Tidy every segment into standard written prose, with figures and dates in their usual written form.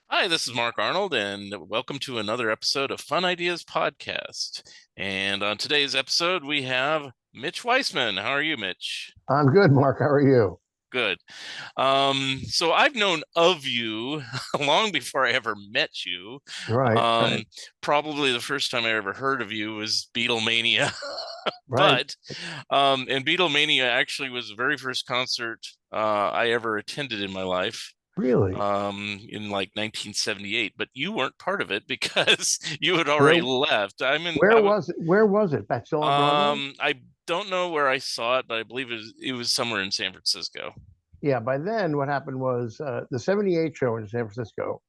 Hi, this is Mark Arnold, and welcome to another episode of Fun Ideas Podcast. And on today's episode, we have Mitch Weissman. How are you, Mitch? I'm good, Mark. How are you? Good. So I've known of you long before I ever met you. Right, Um, right, Probably the first time I ever heard of you was Beatlemania. right. But and Beatlemania actually was the very first concert I ever attended in my life. Really? In like 1978, but you weren't part of it because you had Where already left. where was it? Where was it? Back still on Broadway? I don't know where I saw it, but I believe it was somewhere in San Francisco. Yeah. By then, what happened was the '78 show in San Francisco.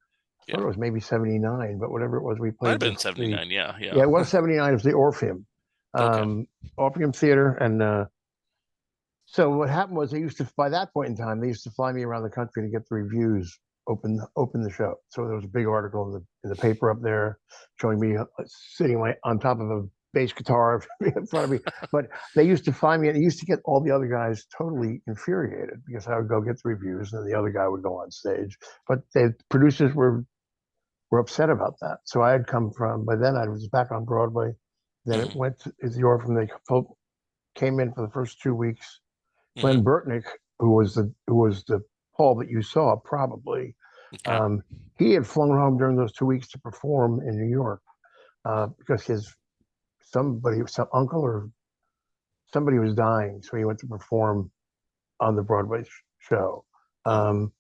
I thought Yeah, it was maybe '79, but whatever it was, we might have played been the 79. Yeah, yeah, yeah. it was '79. It was the Orpheum, Okay. um, Orpheum Theater, and so what happened was they used to by that point in time they used to fly me around the country to get the reviews. Open the show. So there was a big article in the paper up there showing me sitting on top of a bass guitar in front of me. But they used to find me, and it used to get all the other guys totally infuriated because I would go get the reviews, and then the other guy would go on stage. But the producers were upset about that. So I had come from by then I was back on Broadway. Then it Hmm. went to the Orpheum. They came in for the first 2 weeks. Hmm. Glenn Burtnick, who was the Paul that you saw probably, Okay. um, he had flown home during those 2 weeks to perform in New York because some uncle or somebody was dying, so he went to perform on the Broadway show. Oh. Um,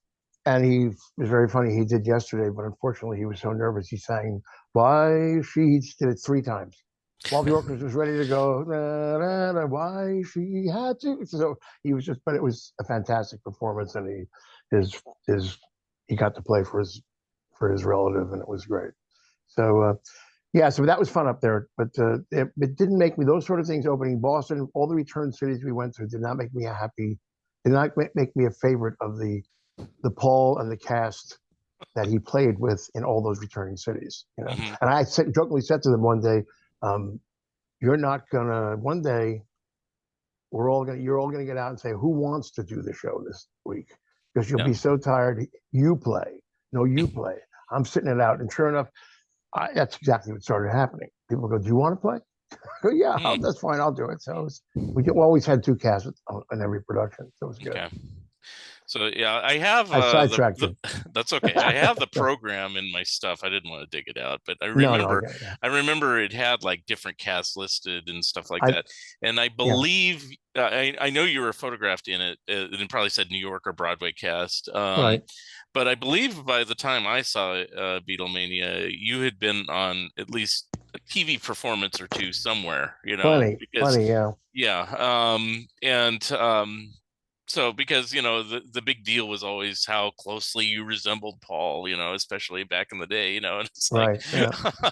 and he was very funny. He did yesterday, but unfortunately, he was so nervous. He sang "Why She" he did it 3 times while the orchestra was ready to go. "Na, na, na, why she had to." So he was just, but it was a fantastic performance, and his his he got to play for his relative, and it was great. So yeah, so that was fun up there, but it didn't make me those sort of things. Opening Boston, all the return cities we went through did not make me happy. Did not make me a favorite of the Paul and the cast that he played with in all those returning cities. Hmm. And jokingly said to them one day, um, "You're not gonna one day you're all gonna get out and say who wants to do the show this week because you'll Yeah. be so tired. You play, no, you play. I'm sitting it out, and sure enough, that's exactly what started happening. People go, "Do you want to play?" Oh, yeah, Hmm. that's fine. I'll do it. We always had two casts in every production, so it was good. Okay. So yeah, I have I sidetracked the you. that's okay. I have the program in my stuff. I didn't want to dig it out, but No, I get it. Yeah. I remember it had like different casts listed and stuff like I that. And I yeah, believe I know you were photographed in it. And it probably said New York or Broadway cast. right. But I believe by the time I saw Beatlemania, you had been on at least a TV performance or two somewhere. Plenty, Because plenty. Yeah, yeah, and so because the big deal was always how closely you resembled Paul, especially back in the day, and it's like right. Yeah,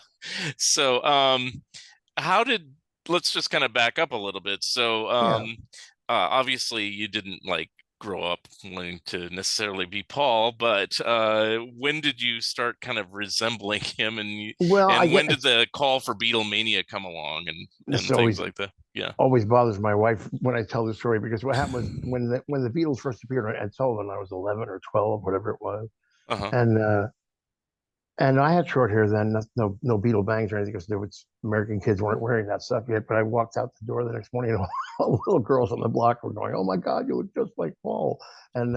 so how did let's just kind of back up a little bit. So yeah. obviously you didn't like grow up wanting to necessarily be Paul, but when did you start kind of resembling him, Well, I and get when did the call for Beatlemania come along this and things always like that? Yeah. always bothers my wife when I tell the story because what happened was when the Beatles first appeared at Sullivan, I was 11 or 12, whatever it was, Uh-huh. and I had short hair then, no Beetle bangs or anything because there was American kids weren't wearing that stuff yet. But I walked out the door the next morning, and all little girls on the block were going, "Oh my God, you look just like Paul!" And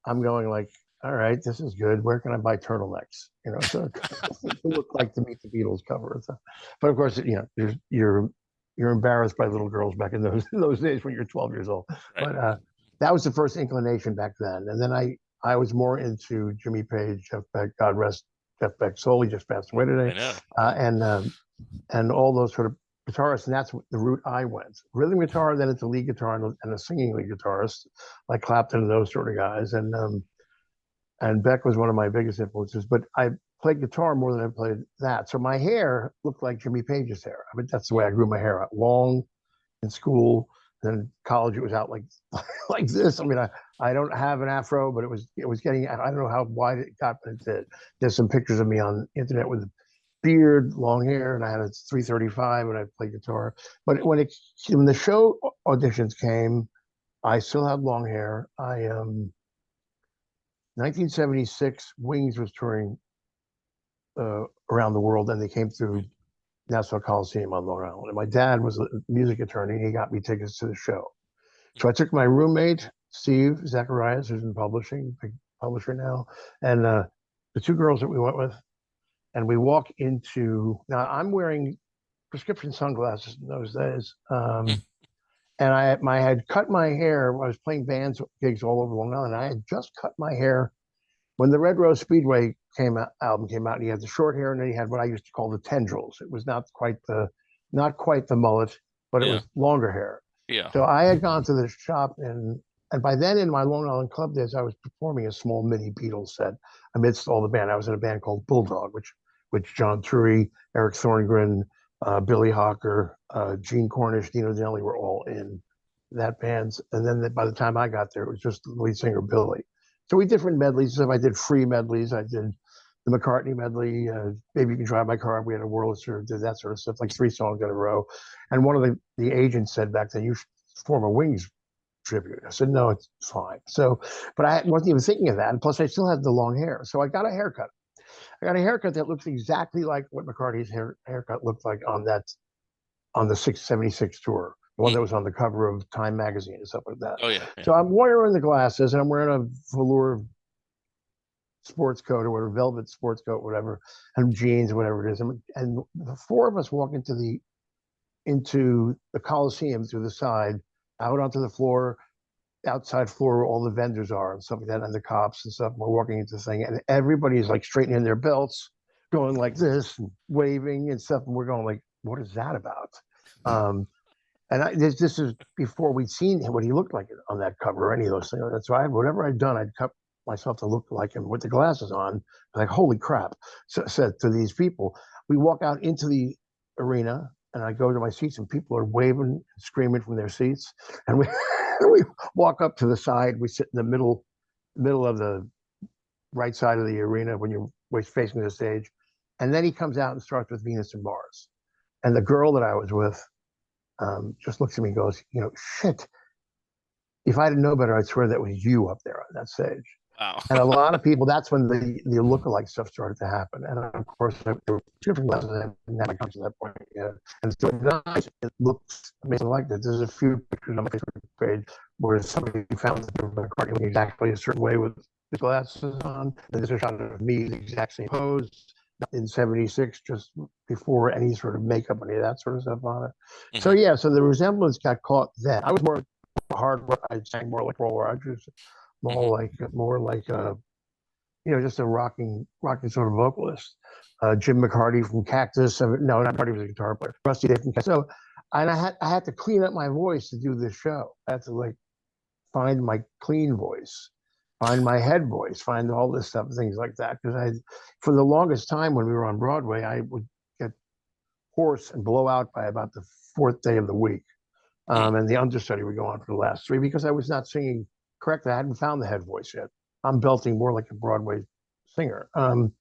I'm going like, "All right, this is good. Where can I buy turtlenecks?" So to look like to meet the Beatles cover. So, but of course, you're embarrassed by little girls back in those days when you're 12 years old. Right. But that was the first inclination back then, and then I was more into Jimmy Page, Jeff Beck, God rest Jeff Beck soul. He just passed away I today, know. uh, and um, and all those sort of guitarists, and that's the route I went. Rhythm guitar, then into lead guitar and a singing lead guitarist like Clapton and those sort of guys. And Beck was one of my biggest influences. But I played guitar more than I played that. So my hair looked like Jimmy Page's hair. I mean, that's the way I grew my hair out, long in school. Then college, it was out like like this. I mean, I don't have an afro, but it was getting. I don't know how wide it got, but it did. There's some pictures of me on the internet with beard, long hair, and I had a 335 and I played guitar. But when the show auditions came, I still had long hair. I 1976, Wings was touring around the world, and they came through Nassau Coliseum on Long Island. And my dad was a music attorney, and he got me tickets to the show. So I took my roommate, Steve Zacharias, who's in publishing, big publisher now, and the two girls that we went with, and we walk into. Now I'm wearing prescription sunglasses in those days, and I had cut my hair. I was playing bands gigs all over Long Island. I had just cut my hair when the Red Rose Speedway album came out. And he had the short hair, and then he had what I used to call the tendrils. It was not quite the mullet, but it Yeah. was longer hair. Yeah. So I had gone to the shop, and by then in my Long Island club days, I was performing a small mini Beatles set amidst all the band. I was in a band called Bulldog, which John Trury, Eric Thorngren, Billy Hawker, Gene Cornish, Dino Danelli were all in that band. And then by the time I got there, it was just the lead singer Billy. So we did different medleys. So I did free medleys. I did the McCartney medley, Maybe You Can Drive My Car. We had a Wurlitzer, did that sort of stuff, like 3 songs in a row. And one of the agents said back then, you should form a Wings tribute. I said, no, it's fine. So, but I wasn't even thinking of that. And plus, I still had the long hair. So I got a haircut. I got a haircut that looks exactly like what McCartney's haircut looked like on the 676 tour, the one that was on the cover of Time magazine and stuff like that. Oh yeah. So I'm wearing the glasses, and I'm wearing a velour sports coat or whatever, velvet sports coat, whatever, and jeans, whatever it is. And the four of us walk into the Coliseum through the side, out onto the floor, outside floor where all the vendors are and stuff like that, and the cops and stuff. We're walking into the thing, and everybody's like straightening their belts, going like this, and waving and stuff. And we're going like, what is that about? This is before we'd seen what he looked like on that cover or any of those things. So whatever I'd done, I'd cut myself to look like him with the glasses on. Like, holy crap! So said to these people, we walk out into the arena, and I go to my seats, and people are waving and screaming from their seats, and we we walk up to the side. We sit in the middle of the right side of the arena when you're facing the stage, and then he comes out and starts with Venus and Mars, and the girl that I was with just looks at me and goes, shit. If I didn't know better, I'd swear that was you up there on that stage. Wow. And a lot of people, that's when the lookalike stuff started to happen. And of course, there were different levels of that at that point. Yeah. And so nice, it looks amazing like that. There's a few pictures on my Facebook page where somebody found that McCartney looking exactly a certain way with the glasses on. And there's a shot of me, the exact same pose in 76, just before any sort of makeup, any of that sort of stuff on it. Mm-hmm. So yeah, so the resemblance got caught then. I was more hard rock. I sang more like Roll Rogers, more like just a rocking sort of vocalist. Jim McCarty from Cactus. No, not McCarty was a guitar player. Rusty Day from Cactus. So, and I had to clean up my voice to do this show. I had to like find my clean voice, find my head voice, find all this stuff, things like that. Because for the longest time when we were on Broadway, I would get hoarse and blow out by about the fourth day of the week. And the understudy would go on for the last three because I was not singing correctly. I hadn't found the head voice yet. I'm belting more like a Broadway singer. And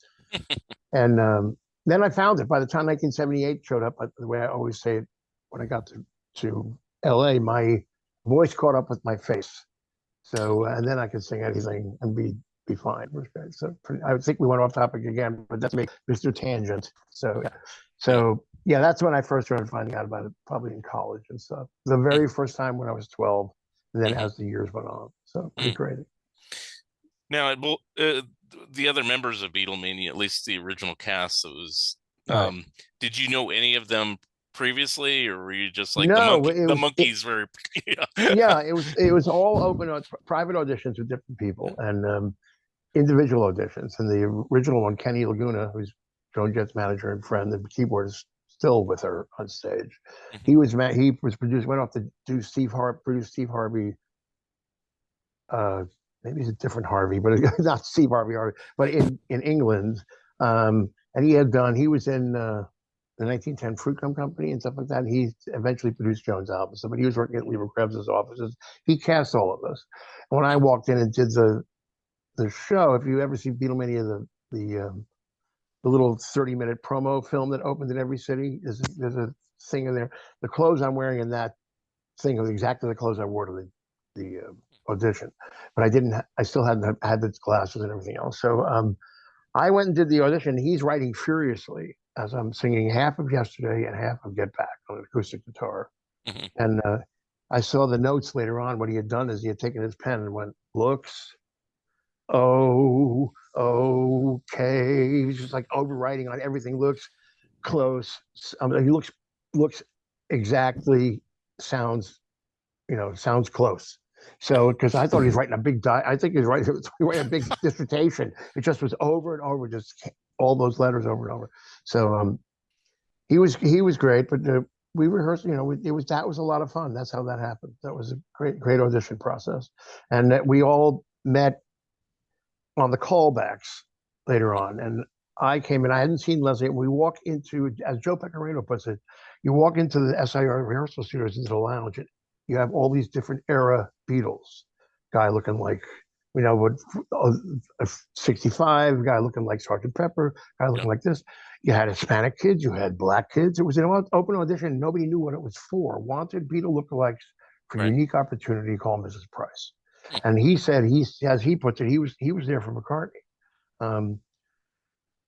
then I found it. By the time 1978 showed up, the way I always say it, when I got to LA, my voice caught up with my face. So, and then I could sing anything and be fine. So I think we went off topic again, but that's me, Mr. Tangent. So yeah, that's when I first started finding out about it, probably in college and stuff. The very first time when I was 12, and then as the years went on. So pretty crazy. Now, the other members of Beatlemania, at least the original cast, it was. Did you know any of them previously, or were you just like the Monkees were? Yeah, it was all open, private auditions with different people and individual auditions. And the original one, Kenny Laguna, who's Joan Jett's manager and friend, the keyboardist, still with her on stage. He was produced, went off to do produce Steve Harvey. Maybe it's a different Harvey, but not Steve Harvey, but in England. And he was in the 1910 Fruit Gum Company and stuff like that. And he eventually produced Joan's album. So, but he was working at Lever Krebs's offices. He cast all of us. And when I walked in and did the show, if you ever see Beatlemania, the little 30-minute promo film that opened in every city, there's a thing in there. The clothes I'm wearing in that thing are exactly the clothes I wore to the audition, but I didn't. I still hadn't had the classes and everything else. So I went and did the audition. He's writing furiously as I'm singing half of Yesterday and half of Get Back on an acoustic guitar. Mm-hmm. And I saw the notes later on. What he had done is he had taken his pen and went, looks, oh, okay. He's just like overwriting on everything. Looks close. He looks exactly, sounds sounds close. So, because I thought he was writing a big, I think he was writing a big dissertation. It just was over and over, just all those letters over and over. So, he was great, but we rehearsed. That was a lot of fun. That's how that happened. That was a great audition process, and that we all met on the callbacks later on. And I came in. I hadn't seen Leslie. And we walk into, as Joe Pecorino puts it, you walk into the SIR rehearsal studios into the lounge. And you have all these different era Beatles. Guy looking like, 65, guy looking like Sergeant Pepper, guy looking like this. You had Hispanic kids, you had black kids. It was an open audition. Nobody knew what it was for. Wanted Beatle lookalikes for unique opportunity to call Mrs. Price. And he said, as he puts it, he was there for McCartney.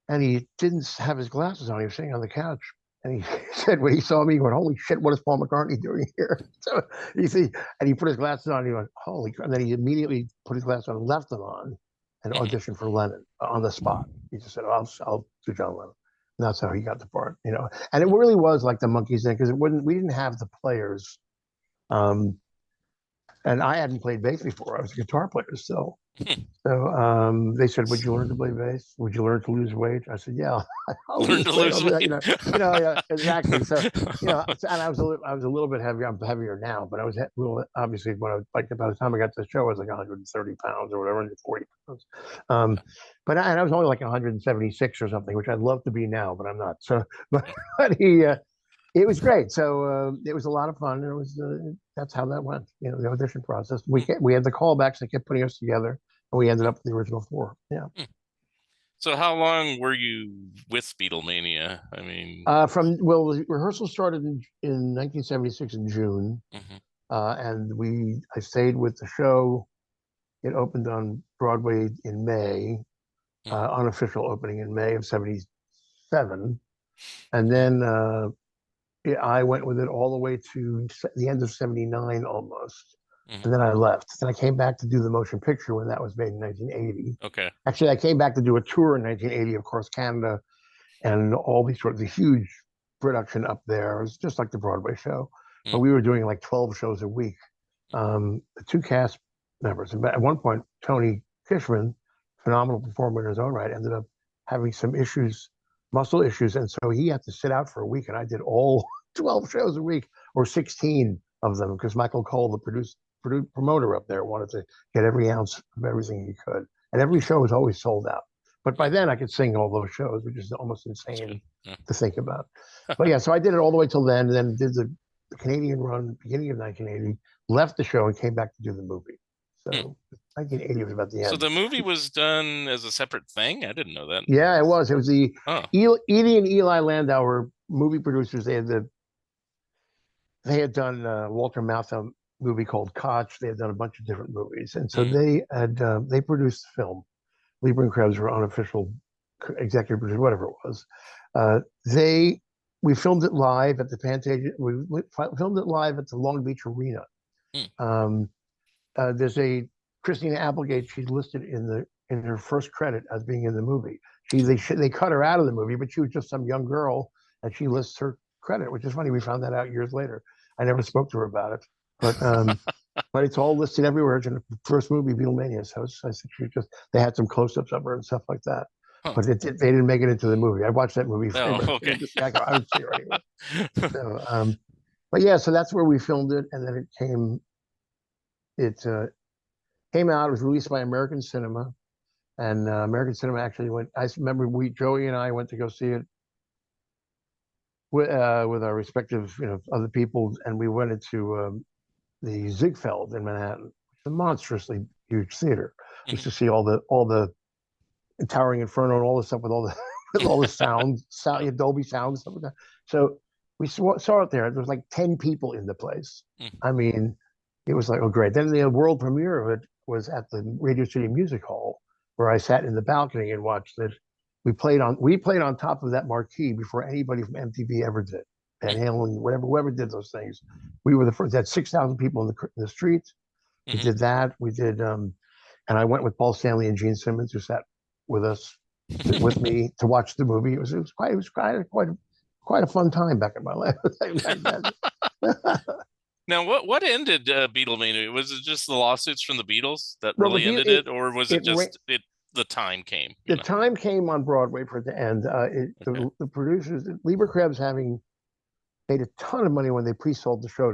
And he didn't have his glasses on. He was sitting on the couch. And he said, when he saw me, he went, holy shit, what is Paul McCartney doing here? So you see, and he put his glasses on, and he went, holy crap. And then he immediately put his glasses on and left them on and auditioned for Lennon on the spot. He just said, I'll do John Lennon. And that's how he got the part, And it really was like the Monkees thing, because we didn't have the players. And I hadn't played bass before. I was a guitar player still. So they said, "Would you learn to play bass? Would you learn to lose weight?" I said, "Yeah, I'll learn to lose weight." Yeah, exactly. So and I was a little bit heavier. I'm heavier now, but I was obviously when by the time I got to the show, I was like 130 pounds or whatever, 140 pounds. But I was only like 176 or something, which I'd love to be now, but I'm not. So, but it was great. So it was a lot of fun. It was that's how that went. The audition process. We had the callbacks that kept putting us together. And we ended up with the original 4. Yeah. So how long were you with Beatlemania? I mean, the rehearsal started in 1976 in June, and I stayed with the show. It opened on Broadway in May, unofficial opening in May of '77, and then I went with it all the way to the end of '79 almost. And then I left. Then I came back to do the motion picture when that was made in 1980. Okay. Actually, I came back to do a tour in 1980, of course, Canada, and all these the huge production up there. It was just like the Broadway show, but we were doing like 12 shows a week. The 2 cast members, and at one point, Tony Kishman, phenomenal performer in his own right, ended up having some issues, muscle issues, and so he had to sit out for a week. And I did all 12 shows a week, or 16 of them, because Michael Cole, the promoter up there, wanted to get every ounce of everything he could, and every show was always sold out. But by then I could sing all those shows, which is almost insane to think about. But yeah, so I did it all the way till then, and then did the Canadian run beginning of 1980, left the show and came back to do the movie. So 1980 was about the end. So the movie was done as a separate thing? I didn't know that. Yeah, it was. It was the Edie and Eli Landau were movie producers. They had done Walter Matthau movie called Koch. They had done a bunch of different movies, and so they produced the film. Lieber and Krebs were unofficial executive producers, whatever it was. We filmed it live at the Pantages. We filmed it live at the Long Beach Arena. There's a Christina Applegate. She's listed in her first credit as being in the movie. They cut her out of the movie, but she was just some young girl, and she lists her credit, which is funny. We found that out years later. I never spoke to her about it, but it's all listed everywhere. It's in the first movie, Beatlemania. So I think they had some close-ups of her and stuff like that. But they didn't make it into the movie. I watched that movie. Okay. I would see her anyway. So, but yeah, so that's where we filmed it, and then it came out. It was released by American Cinema, and American Cinema actually went. I remember Joey and I went to go see it with our respective, other people, and we went into the Ziegfeld in Manhattan, which is a monstrously huge theater, just to see all the Towering Inferno and all the stuff with all the sound, Dolby sound, stuff like that. So we saw it there. There was like 10 people in the place. I mean, it was like, oh, great. Then the world premiere of it was at the Radio City Music Hall, where I sat in the balcony and watched it. We played on top of that marquee before anybody from MTV ever did. Van Halen, whatever, whoever did those things. We were the first. Had 6,000 people in the streets. We Mm-hmm. did that. We did, and I went with Paul Stanley and Gene Simmons, who sat with us, with me to watch the movie. Quite a fun time back in my life. Now, what ended Beatlemania? Was it just the lawsuits from the Beatles that Well, really ended it, or was it just the time came? The time came on Broadway for it to end. Okay. The producers, Lieber Krebs, having made a ton of money when they pre-sold the show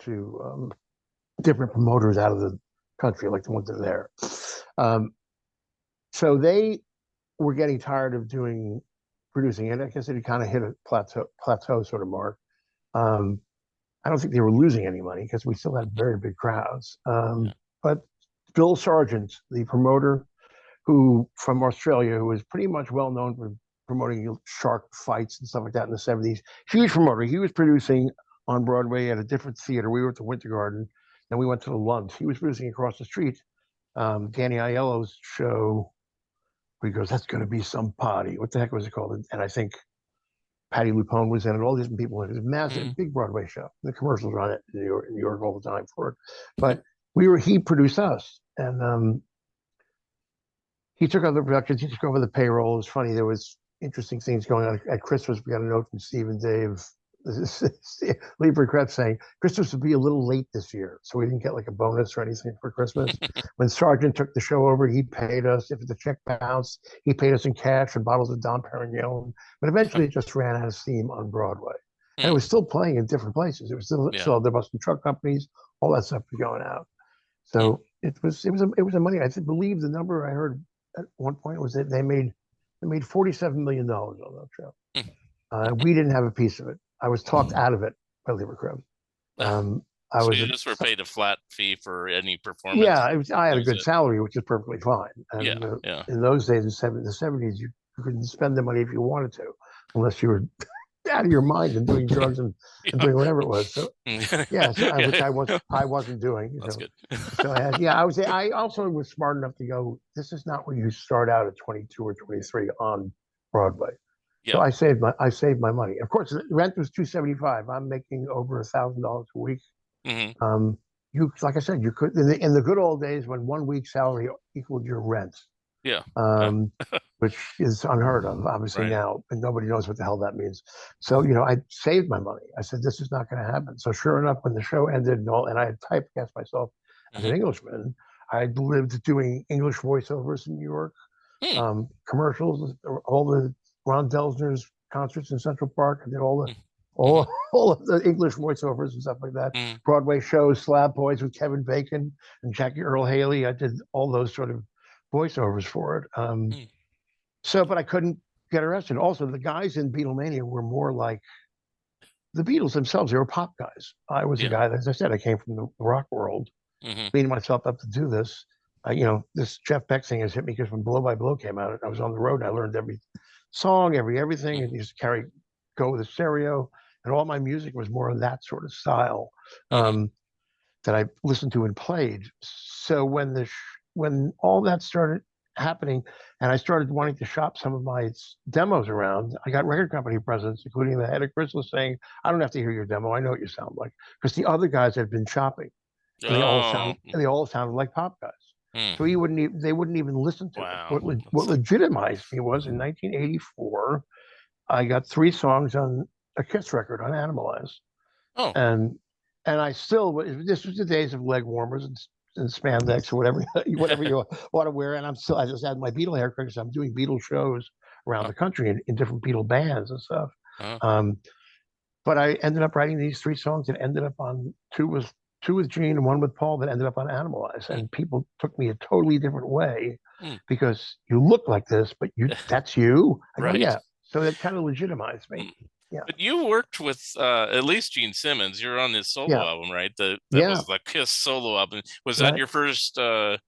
to different promoters out of the country, like the ones that are there. So they were getting tired of producing it. I guess it kind of hit a plateau sort of mark. I don't think they were losing any money because we still had very big crowds. But Bill Sargent, the promoter, who from Australia, who was pretty much well known for promoting shark fights and stuff like that in the 70s, huge promoter. He was producing on Broadway at a different theater. We were at the Winter Garden, then we went to the Lund. He was producing across the street Danny Aiello's show. Where he goes, that's going to be some party. What the heck was it called? And I think Patty Lupone was in it. All these people. It was a massive, big Broadway show. The commercials run it in New York all the time for it. But he produced us, and he took over the productions. He took over the payroll. It was funny. There was interesting things going on at Christmas. We got a note from Steve and Dave, Lieber Krebs, saying Christmas would be a little late this year, so we didn't get like a bonus or anything for Christmas. When Sargent took the show over, he paid us. If the check bounced, he paid us in cash and bottles of Dom Perignon. But eventually, it just ran out of steam on Broadway, and it was still playing in different places. It was still there was some truck companies, all that stuff was going out. So it was a money. I believe the number I heard at one point was that they made $47 million on that show. We didn't have a piece of it. I was talked out of it by Lieber Krebs. So you just were paid a flat fee for any performance? Yeah, I had a good salary, which is perfectly fine. And in those days, in the 70s, you couldn't spend the money if you wanted to, unless you were out of your mind and doing drugs and doing whatever it was. So which I wasn't doing. That's good. So I also was smart enough to go, this is not where you start out at 22 or 23 on Broadway. So I saved my money. Of course, the rent was $275. I'm making over $1,000 a week. You, like I said, you could in the good old days when 1 week's salary equaled your rent. Which is unheard of, obviously now, and nobody knows what the hell that means. So I saved my money. I said this is not going to happen. So sure enough, when the show ended and I had typecast myself as an Englishman, I lived doing English voiceovers in New York, commercials, all the Ron Delsner's concerts in Central Park. I did all of the English voiceovers and stuff like that. Broadway shows, Slab Boys with Kevin Bacon and Jackie Earl Haley. I did all those sort of voiceovers for it. But I couldn't get arrested. Also, the guys in Beatlemania were more like the Beatles themselves. They were pop guys. I was a guy, as I said, I came from the rock world, beating myself up to do this. This Jeff Beck thing has hit me because when Blow by Blow came out, I was on the road and I learned every song, everything, and used to go with a stereo, and all my music was more of that sort of style that I listened to and played. So when all that started happening, and I started wanting to shop some of my demos around, I got record company presidents, including the head of Chrysalis, saying, "I don't have to hear your demo. I know what you sound like," because the other guys had been shopping. And they all sounded like pop guys. So they wouldn't even listen to it. What legitimized me was in 1984, I got 3 songs on a Kiss record on Animalize. And I still, this was the days of leg warmers and spandex or whatever you want to wear. And I just had my Beatle haircut because I'm doing Beatle shows around the country in different Beatle bands and stuff. But I ended up writing these 3 songs that ended up on two with Gene and 1 with Paul that ended up on Animalize. And people took me a totally different way because you look like this, but that's you. I go, yeah. So that kind of legitimized me. Yeah. But you worked with at least Gene Simmons. You're on his solo album, right? That was the Kiss solo album. Was that your first? That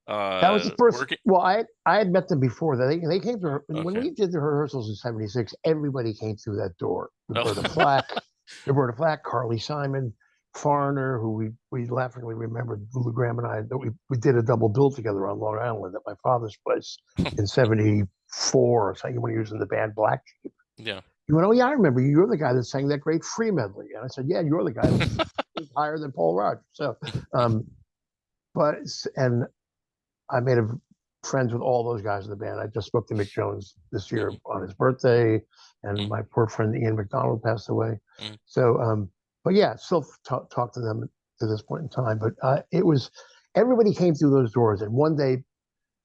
was the first. Well, I had met them before that. They came to when we did the rehearsals in '76. Everybody came through that door. Roberta Flack, Carly Simon. Foreigner, who we laughingly remembered, Lou Graham and I, that we did a double bill together on Long Island at my father's place in '74 or something when he was in the band Black Sheep. Yeah. He went, "Oh yeah, I remember you. You're the guy that sang that great Free medley." And I said, "Yeah, you're the guy that was higher than Paul Rogers." So, but and I made friends with all those guys in the band. I just spoke to Mick Jones this year on his birthday, and my poor friend Ian McDonald passed away. So, but yeah, still talk to them to this point in time. But it was everybody came through those doors, and one day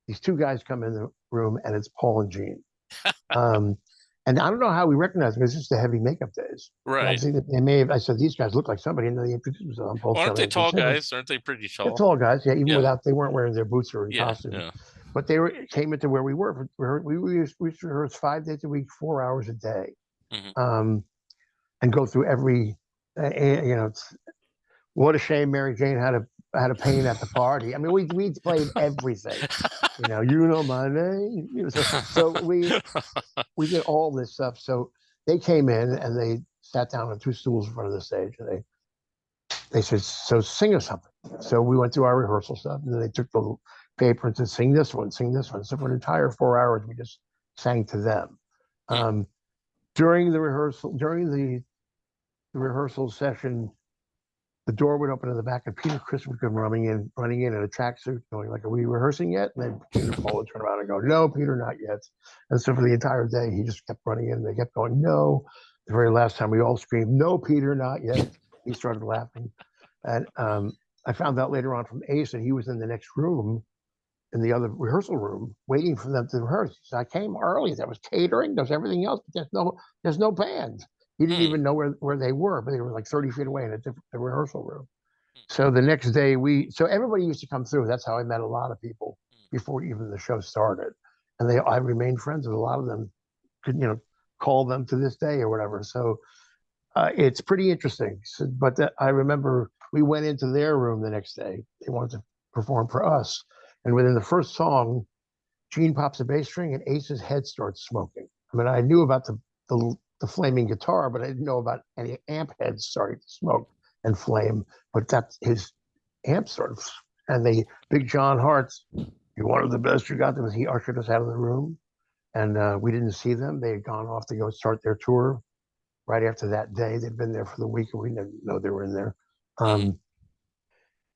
these two guys come in the room, and it's Paul and Gene. And I don't know how we recognized them. It's just the heavy makeup days. Right. I think that they may have. I said these guys look like somebody, and they introduced themselves. Well, aren't they tall guys? Aren't they pretty tall? They're tall guys, yeah. Even without, they weren't wearing their boots or in costume. Yeah. But they came into where we were. We used to rehearse 5 days a week, 4 hours a day, and go through every. What a shame Mary Jane had a pain at the party. I mean, we played everything. You know my name. So we did all this stuff. So they came in and they sat down on 2 stools in front of the stage, and they said, "So sing us something." So we went through our rehearsal stuff, and then they took the paper and said, "Sing this one, sing this one." So for an entire 4 hours, we just sang to them. During the rehearsal session, the door would open in the back, and Peter Criss would come running in a tracksuit, going like, "Are we rehearsing yet?" And then Peter Paul would turn around and go, "No, Peter, not yet." And so for the entire day, he just kept running in. They kept going, "No." The very last time, we all screamed, "No, Peter, not yet." He started laughing, and I found out later on from Ace that he was in the next room, in the other rehearsal room, waiting for them to rehearse. He said, "I came early. There was catering. There's everything else, but there's no band." He didn't even know where they were, but they were like 30 feet away in a different rehearsal room. So the next day, so everybody used to come through. That's how I met a lot of people before even the show started, and I remained friends with a lot of them. Could call them to this day or whatever. So it's pretty interesting. So, but I remember we went into their room the next day. They wanted to perform for us, and within the first song, Gene pops a bass string and Ace's head starts smoking. I mean, I knew about the flaming guitar, but I didn't know about any amp heads starting to smoke and flame. But that's his amp sort of. And Big John Hart's, "You wanted the best you got." Them. He ushered us out of the room, and we didn't see them. They had gone off to go start their tour right after that day. They'd been there for the week, and we didn't know they were in there. And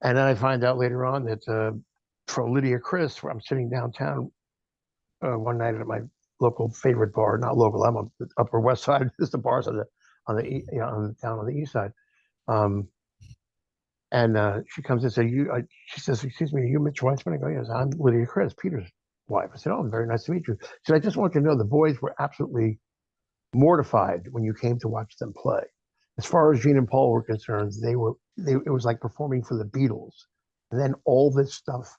then I find out later on that from Lydia Chris, where I'm sitting downtown one night at my local favorite bar, not local, I'm on the Upper West Side. Just the bars down on the east side. And she comes and says, she says, "Excuse me, are you Mitch Weissman?" I go, "Yes, I'm Lydia Chris, Peter's wife." I said, "Oh, very nice to meet you." She said, "I just want you to know the boys were absolutely mortified when you came to watch them play. As far as Gene and Paul were concerned, it was like performing for the Beatles." And then all this stuff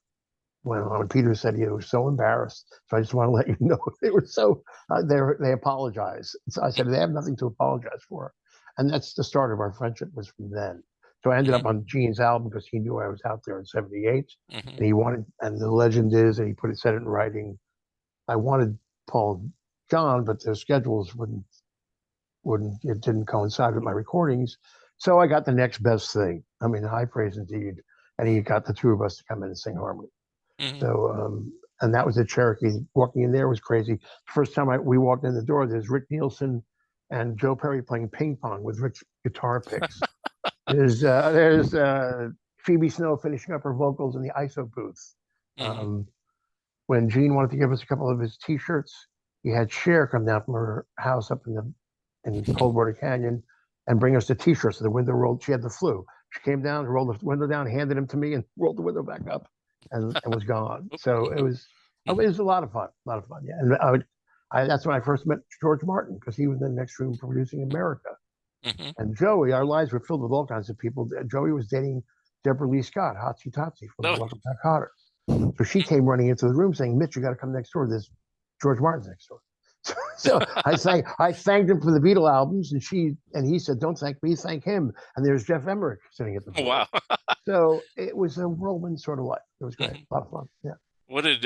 went on. Peter said he was so embarrassed. So I just want to let you know they were so they apologized. So I said they have nothing to apologize for, and that's the start of our friendship. Was from then. So I ended up on Gene's album because he knew I was out there in '78, and he wanted. And the legend is, and he said it in writing. I wanted Paul and John, but their schedules it didn't coincide with my recordings. So I got the next best thing. I mean, high praise indeed. And he got the 2 of us to come in and sing harmony. So, and that was at Cherokee. Walking in there was crazy. First time we walked in the door, there's Rick Nielsen and Joe Perry playing ping pong with Rick's guitar picks. there's Phoebe Snow finishing up her vocals in the ISO booth. When Gene wanted to give us a couple of his T-shirts, he had Cher come down from her house up in Coldwater Canyon and bring us the T-shirts. So the window rolled. She had the flu. She came down, rolled the window down, handed them to me, and rolled the window back up, and was gone. So it was a lot of fun. Yeah. And that's when I first met George Martin, because he was in the next room producing America. And Joey, our lives were filled with all kinds of people. Joey was dating Deborah Lee Scott, Hotsy Totsy from Welcome Back Hotter. So she came running into the room saying, "Mitch, you got to come next door. There's George Martin's next door." So I thanked him for the Beatle albums, and he said, "Don't thank me, thank him." And there's Jeff Emmerich sitting at the door. Wow. So it was a whirlwind sort of life. It was great. A lot of fun. Yeah. What did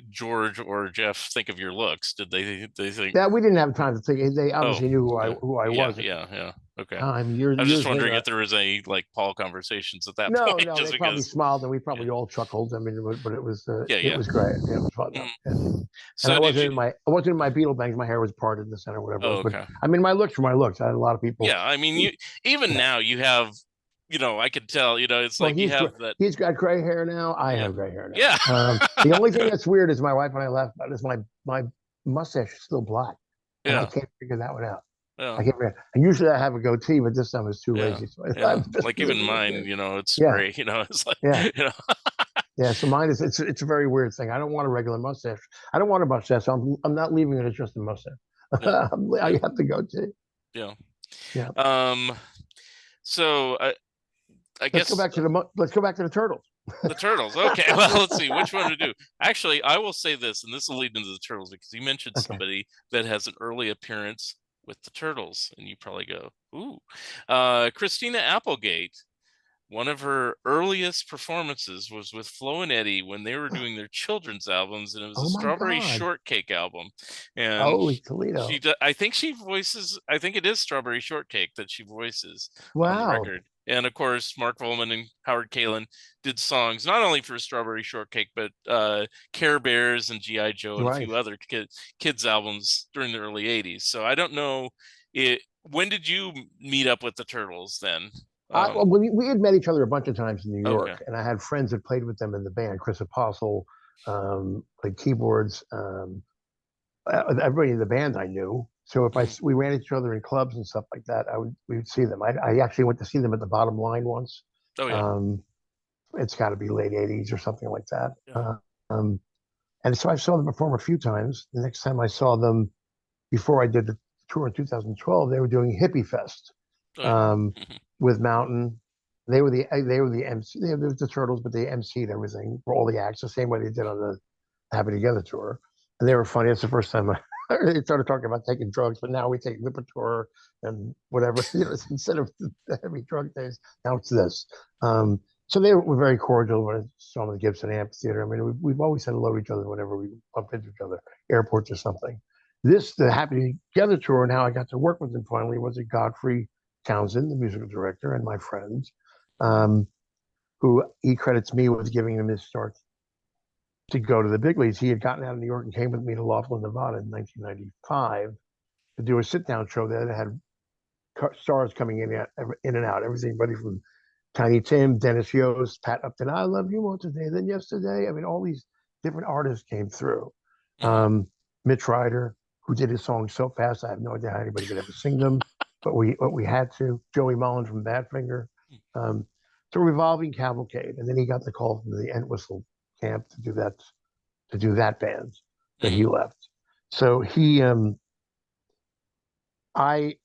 George or Jeff think of your looks? Did they think that we didn't have time to think? They obviously knew who I was. Yeah. Okay. Years I was just years wondering later. if there was any like Paul conversations at that No, point, no, just they probably because. smiled and we probably Yeah. all chuckled. I mean, but Yeah. it Yeah. was great. It was fun though. Mm. Yeah. And So did you? I wasn't in my Beatle bangs. My hair was parted in the center, whatever it Oh, was. But okay. I mean, my looks were my looks. I had a lot of people. Yeah. I mean, you even Yeah. now you have, I could tell. It's Well, like you have that. he's got gray hair now. I Yeah. have gray hair now. Yeah. The only thing that's weird is my wife and I laughed about is my mustache is still black, and I Yeah. can't figure that one out. Yeah. I can't figure. And usually I have a goatee, but this time I was too Yeah. lazy, so Yeah. I've just Like even leaving it mine, there. it's Yeah, gray. It's like, yeah. Yeah, so mine is it's a very weird thing. I don't want a regular mustache. I don't want a mustache. So I'm not leaving it as just a mustache. Yeah. I Yeah. have to go to. Yeah. Yeah. Um. So I Let's go guess back to the turtles. the turtles. Okay. Well, let's see which one to do. Actually, I will say this, and this will lead into the turtles because you mentioned Okay. somebody that has an early appearance with the turtles, and you probably go, "Ooh." Christina Applegate. One of her earliest performances was with Flo and Eddie when they were doing their children's albums, and it was a Oh my Strawberry God. Shortcake album. And Holy Toledo. I think she voices. I think it is Strawberry Shortcake that she voices on the Wow. record. And of course, Mark Volman and Howard Kalin did songs not only for Strawberry Shortcake, but Care Bears and GI Joe and a Right. few other kids albums during the early '80s. So I don't know it. When did you meet up with the Turtles then? Well, we had met each other a bunch of times in New Okay. York, and I had friends that played with them in the band. Chris Apostle played keyboards. Everybody in the band I knew. So if Mhm. we ran into each other in clubs and stuff like that, we would see them. I actually went to see them at the Bottom Line once. Oh yeah. Um, it's got to be late '80s or something like that. Yeah. Um, and so I saw them perform a few times. The next time I saw them, before I did the tour in 2012, they were doing Hippie Fest Oh yeah. um, with Mountain. They were the MC. They were the Turtles, but they MC'd everything for all the acts the same way they did on the Happy Together tour. And they were funny. It's the first time they started talking about taking drugs, but now we take Lipitor and whatever. Instead of the heavy drug days, now it's this. So they were very cordial when I saw them at the Gibson Amphitheater. I mean, we've always said hello to each other whenever we bump into each other, airports or something. The Happy Together tour, and how I got to work with them finally was at Godfrey Townsend, the musical director, and my friends, um, who he credits me with giving him his start to go to the big leagues. He had gotten out of New York and came with me to Laughlin, Nevada in 1995 to do a sit-down show that had stars coming in and out, everybody from Tiny Tim, Dennis Yost, Pat Upton. I love you more today than yesterday. I mean, all these different artists came through. Mm-hmm. Mitch Ryder, who did his songs so fast, I have no idea how anybody could ever sing them, but we had to. Joey Mullins from Badfinger. So revolving cavalcade, and then he got the call from the Entwistle camp to do that band that he left. So I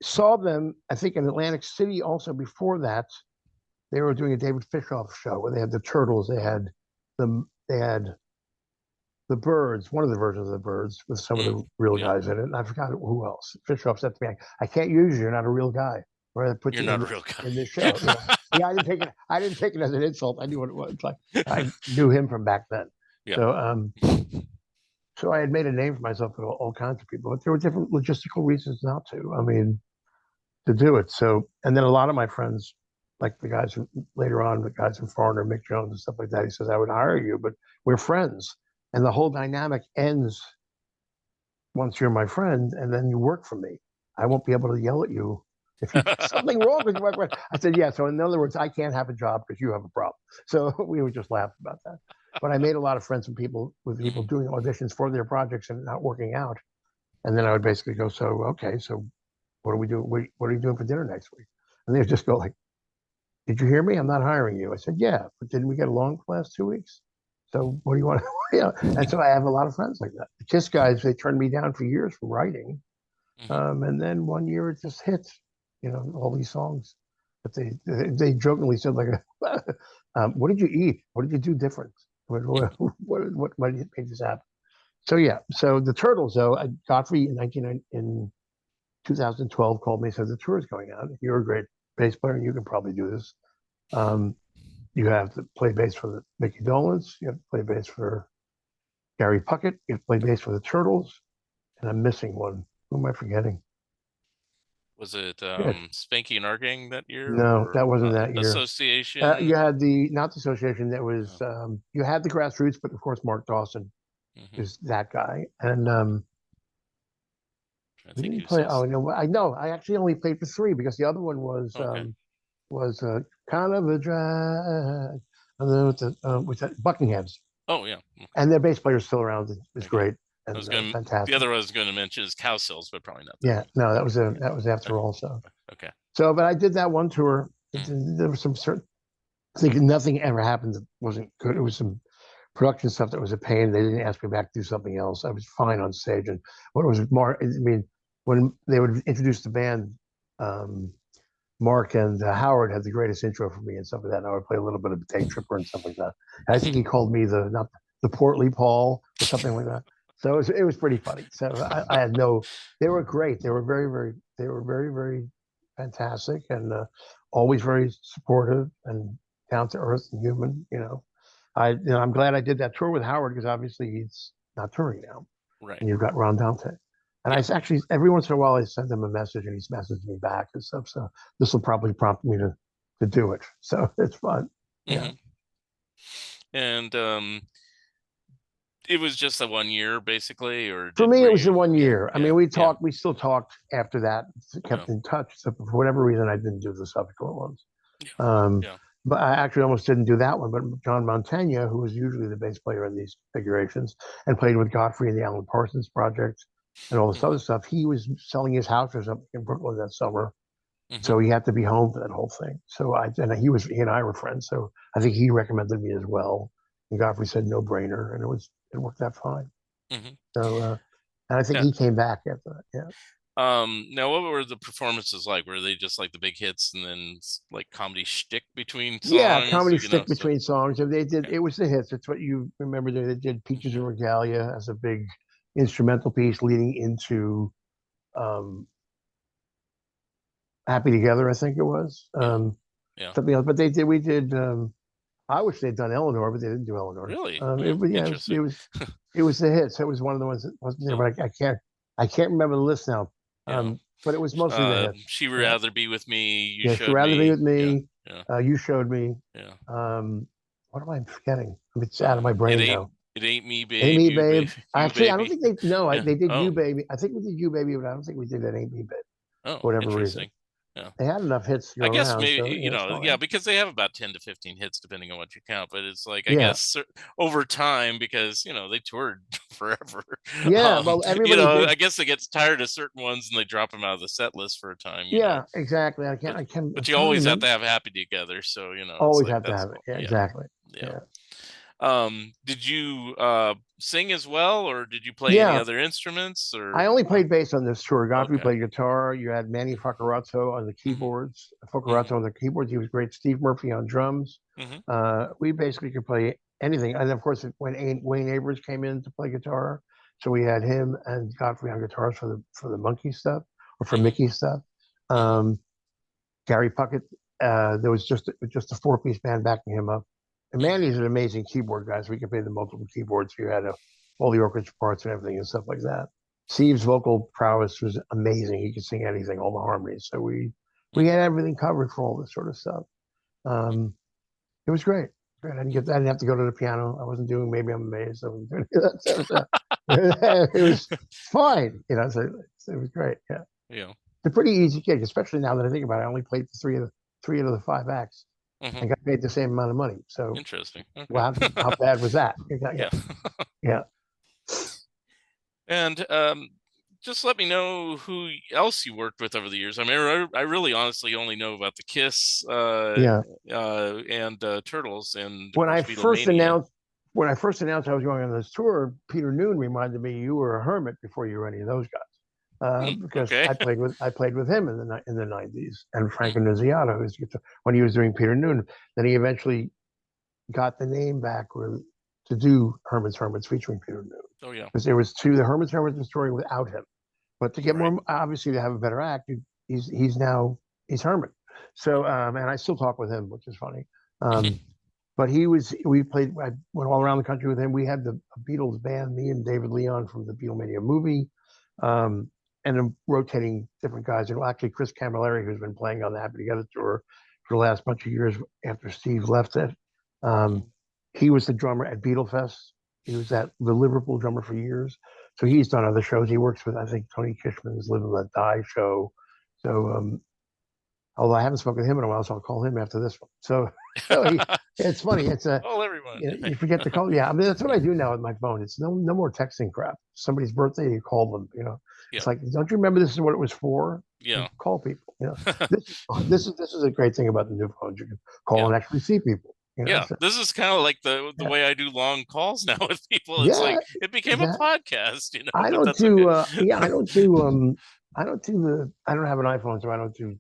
saw them, I think, in Atlantic City also before that. They were doing a David Fishoff show where they had the Turtles, they had the Birds, one of the versions of the Birds with some of the real guys in it, and I forgot who else. Fishoff said to me, "I can't use you. You're not a real guy. Or I put You're you not a real guy in this show." Yeah, I didn't take it. I didn't take it as an insult. I knew what it was. Like I knew him from back then. Yeah. So I had made a name for myself with all kinds of people, but there were different logistical reasons not to. I mean, to do it. So, and then a lot of my friends, like the guys who later on, the guys from Foreigner, Mick Jones and stuff like that, he says, "I would hire you, but we're friends." And the whole dynamic ends once you're my friend, and then you work for me. I won't be able to yell at you if you do something wrong with your friend. I said, "Yeah." So in other words, I can't have a job because you have a problem. So we would just laugh about that. But I made a lot of friends with people doing auditions for their projects and not working out. And then I would basically go, "So okay, so what are we doing? What are you doing for dinner next week?" And they would just go like, "Did you hear me? I'm not hiring you." I said, "Yeah, but didn't we get along for the last 2 weeks? So what do you want?" And so I have a lot of friends like that. The Kiss guys, they turned me down for years for writing, and then one year it just hit, all these songs. But they jokingly said like, "What did you eat? What did you do different? What made this happen?" So yeah, so the Turtles though, Godfrey in 2012 called me and said the tour is going on. You're a great bass player, and you can probably do this. You have to play bass for the Mickey Dolans. You have to play bass for Gary Puckett. You have to play bass for the Turtles. And I'm missing one. Who am I forgetting? Was it Yeah. Spanky and our gang that year, No, or that wasn't that year. Association? You had the not the association. That was Oh. you had the grassroots, but of course Mark Dawson Mm-hmm. is that guy. And I we think didn't he was play. also Oh no, I know. I actually only played for three because the other one okay. was kind of a drag. And then with that Buckingham's, Oh yeah, okay. and their bass player is still around. It's Okay. great I was and going. The fantastic. other one I was going to mention is Cow Cells, but probably not that Yeah, one. no, Okay. that was after also. Okay. So, but I did that one tour. Mm. There was some certain. I think nothing ever happened that wasn't good. It was some production stuff that was a pain. They didn't ask me back to do something else. I was fine on stage. And what was more, I mean, when they would introduce the band, um, Mark and Howard had the greatest intro for me and stuff like that. And I would play a little bit of Day Tripper and stuff like that. And I think he called me the not the portly Paul or something like that. So it was pretty funny. So I had no. They were great. They were very fantastic and always very supportive and down to earth and human. I'm glad I did that tour with Howard because obviously he's not touring now, Right. and you've got Ron Dante. And Yeah. actually every once in a while I send him a message and he's messaged me back and stuff. So this will probably prompt me to do it. So it's fun. Yeah. Mm-hmm. And it was just a 1 year basically, or For did me, were it was the you? one Yeah. year. I Yeah. mean, Yeah. we still talked after that, Yeah. kept in touch. So for whatever reason, I didn't do the subsequent ones. Yeah. Um, Yeah. but I actually almost didn't do that one. But John Montaigne, who was usually the bass player in these configurations and played with Godfrey in the Alan Parsons project and all this Mm-hmm. other stuff, he was selling his house or something in Brooklyn that summer. Mm-hmm. So he had to be home for that whole thing. So he and I were friends. So I think he recommended me as well. And Godfrey said no brainer, and it worked out fine. Mm-hmm. So and I think Yeah. he came back after that. Yeah. Now what were the performances like? Were they just like the big hits and then like comedy shtick between Yeah, songs? comedy So stick between songs. And they did yeah. it was the hits. It's what you remember. They did Peaches Mm-hmm. and Regalia as a big instrumental piece leading into um, Happy Together, I think it was. Yeah. Yeah. Something else. But we did I wish they'd done Eleanor, but they didn't do Eleanor. Really? It was yeah, Interesting. it was the hits. It was one of the ones that wasn't there, Oh, but I can't remember the list now. yeah. But it was mostly the hits. She would Yeah. rather be with me. You Yeah, she'd showed rather be me. with Yeah. me. Yeah. You showed me. Yeah. What am I forgetting? It's out of my It brain ain't. now. It ain't me, Ain't babe. Me You, Babe. babe. You, Actually, I don't baby. think they. No, Yeah. they did You Oh. Baby. I think we did You Baby, but I don't think we did that Ain't Me Babe Oh. for whatever reason. Interesting. Yeah. They had enough hits to go I guess around, maybe so it's yeah, fine. because they have about 10 to 15 hits depending on what you count. But it's like I Yeah, guess over time because they toured forever. yeah. Well, everybody I did. guess they get tired of certain ones and they drop them out of the set list for a time. Yeah, exactly. But I'm you trying to always have remember. to have Happy Together. So it's Always like have to that's have it. cool. Yeah, Yeah, exactly. yeah. Yeah. Did you sing as well, or did you play any Yeah. other instruments? I Or only played bass on this tour. Godfrey okay. played guitar. You had Manny Faccarazzo on the Hmm. keyboards. Hmm. Faccarazzo on the keyboards. He was great. Steve Murphy on drums. Hmm. We basically could play anything. And of course, when Wayne Abrams came in to play guitar, so we had him and Godfrey on guitars for the Monkey stuff or for Hmm. Mickey stuff. Hmm. Um, Gary Puckett. There was just a four-piece band backing him up. And Hmm. Manny's an amazing keyboard guy, so we could play the multiple keyboards. So you had all the orchestra parts and everything and stuff like that. Steve's vocal prowess was amazing. He could sing anything, all the harmonies. So we Hmm. had everything covered for all this sort of stuff. Um, it was great. Great. I didn't have to go to the piano. I wasn't doing Maybe I'm Amazed. I wasn't doing that sort of stuff. It was fine. So it was great. Yeah. Yeah. It's a pretty easy gig, especially now that I think about it. I only played three out of the five acts Hmm. and got paid the same amount of money. So, Interesting. Okay. wow, how bad was that? Yeah, Yeah. yeah. And just let me know who else you worked with over the years. I mean, I really honestly only know about the Kiss Yeah. and Turtles, and of When I course first Beatlemania. announced I was going on this tour, Peter Noon reminded me you were a hermit before you were any of those guys. Because Okay. I played with him in the '90s, and Hmm. Frank Annunziata, when he was doing Peter Noon. Then he eventually got the name back to do Hermits featuring Peter Noon. Oh yeah. Because there was two. The Hermits was touring without him, but to get Right. more, obviously to have a better act, he's Hermit. So and I still talk with him, which is funny. But I went all around the country with him. We had the Beatles band, me and David Leon from the Beatlemania movie. Um, and rotating different guys. And actually, Chris Camilleri, who's been playing on the Happy Together tour for the last bunch of years after Steve left it, he was the drummer at Beatlefest. He was the Liverpool drummer for years. So he's done other shows. He works with, I think, Tony Kishman's Live and Let Die show. So, although I haven't spoken to him in a while, so I'll call him after this one. So it's funny. It's call everyone. You forget to call. Yeah, I mean that's what I do now with my phone. It's no more texting crap. Somebody's birthday, you call them. It's like, don't you remember this is what it was for? Yeah, call people. This is a great thing about the new phones. You can call and actually see people. So. This is kind of like the way I do long calls now with people. It's like it became a podcast. I don't do. Okay. I don't do. I don't have an iPhone, so I don't do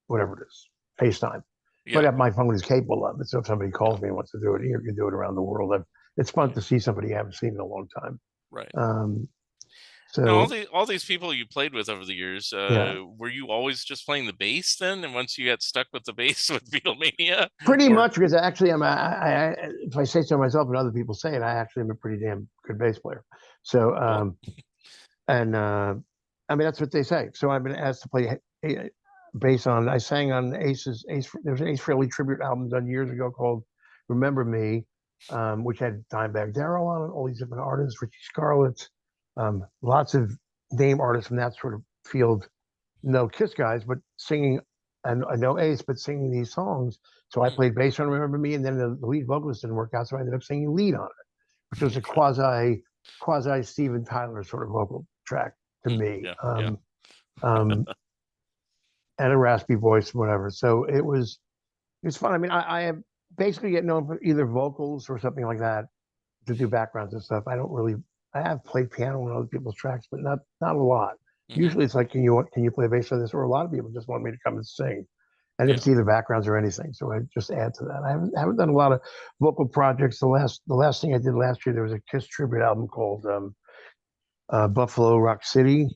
whatever it is, FaceTime. But my phone is capable of it. So if somebody calls me and wants to do it, you can do it around the world. It's fun to see somebody you haven't seen in a long time. Right. So now, all these people you played with over the years, were you always just playing the bass then? And once you got stuck with the bass with Beatlemania? Pretty much, because actually if I say so myself and other people say it, I actually am a pretty damn good bass player. So, I mean, that's what they say. So I've been asked to play bass I sang on Ace's, there was an Ace Frehley tribute album done years ago called Remember Me, which had Dimebag Darrell on it, all these different artists, Richie Scarlett, lots of name artists from that sort of field, no Kiss guys, but singing, and I know Ace, but singing these songs. So I played bass on Remember Me, and then the lead vocalist didn't work out, so I ended up singing lead on it, which was a quasi Steven Tyler sort of vocal track to me. And a raspy voice, whatever. So it was fun. I mean, I basically get known for either vocals or something like that to do backgrounds and stuff. I have played piano on other people's tracks, but not a lot. Usually it's like, can you play bass on this? Or a lot of people just want me to come and sing. And it's either backgrounds or anything. So I just add to that. I haven't done a lot of vocal projects. The last thing I did last year, there was a Kiss tribute album called Buffalo Rock City.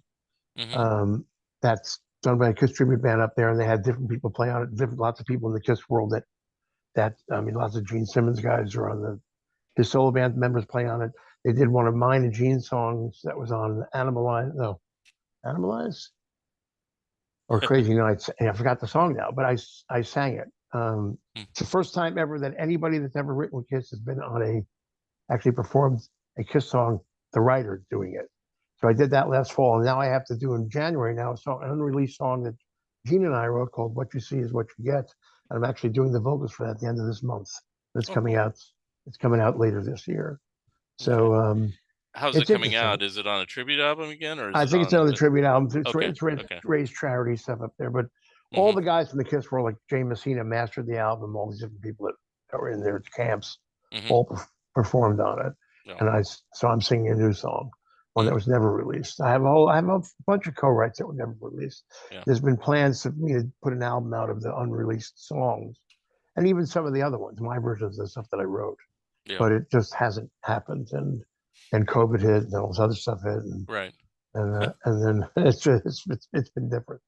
That's done by a Kiss tribute band up there, and they had different people play on it. Lots of people in the Kiss world lots of Gene Simmons guys are on his solo band members play on it. They did one of mine and Gene's songs that was on Animalize or Crazy Nights, and I forgot the song now, but I sang it. It's the first time ever that anybody that's ever written with Kiss has been actually performed a Kiss song, the writer doing it. So I did that last fall, and now I have to do in January now an unreleased song that Gene and I wrote called "What You See Is What You Get," and I'm actually doing the vocals for that at the end of this month. It's coming out. It's coming out later this year. So how's it coming out? Is it on a tribute album again, or I think it's on the tribute album. It's raised charity stuff up there, but all the guys from the Kiss world, like Jay Messina, mastered the album. All these different people that were in their camps all performed on it, and I'm singing a new song. One that was never released. I have a bunch of co-writes that were never released. There's been plans for me to put an album out of the unreleased songs, and even some of the other ones, my versions of the stuff that I wrote. But it just hasn't happened, and COVID hit, and all this other stuff hit, and then it's been different.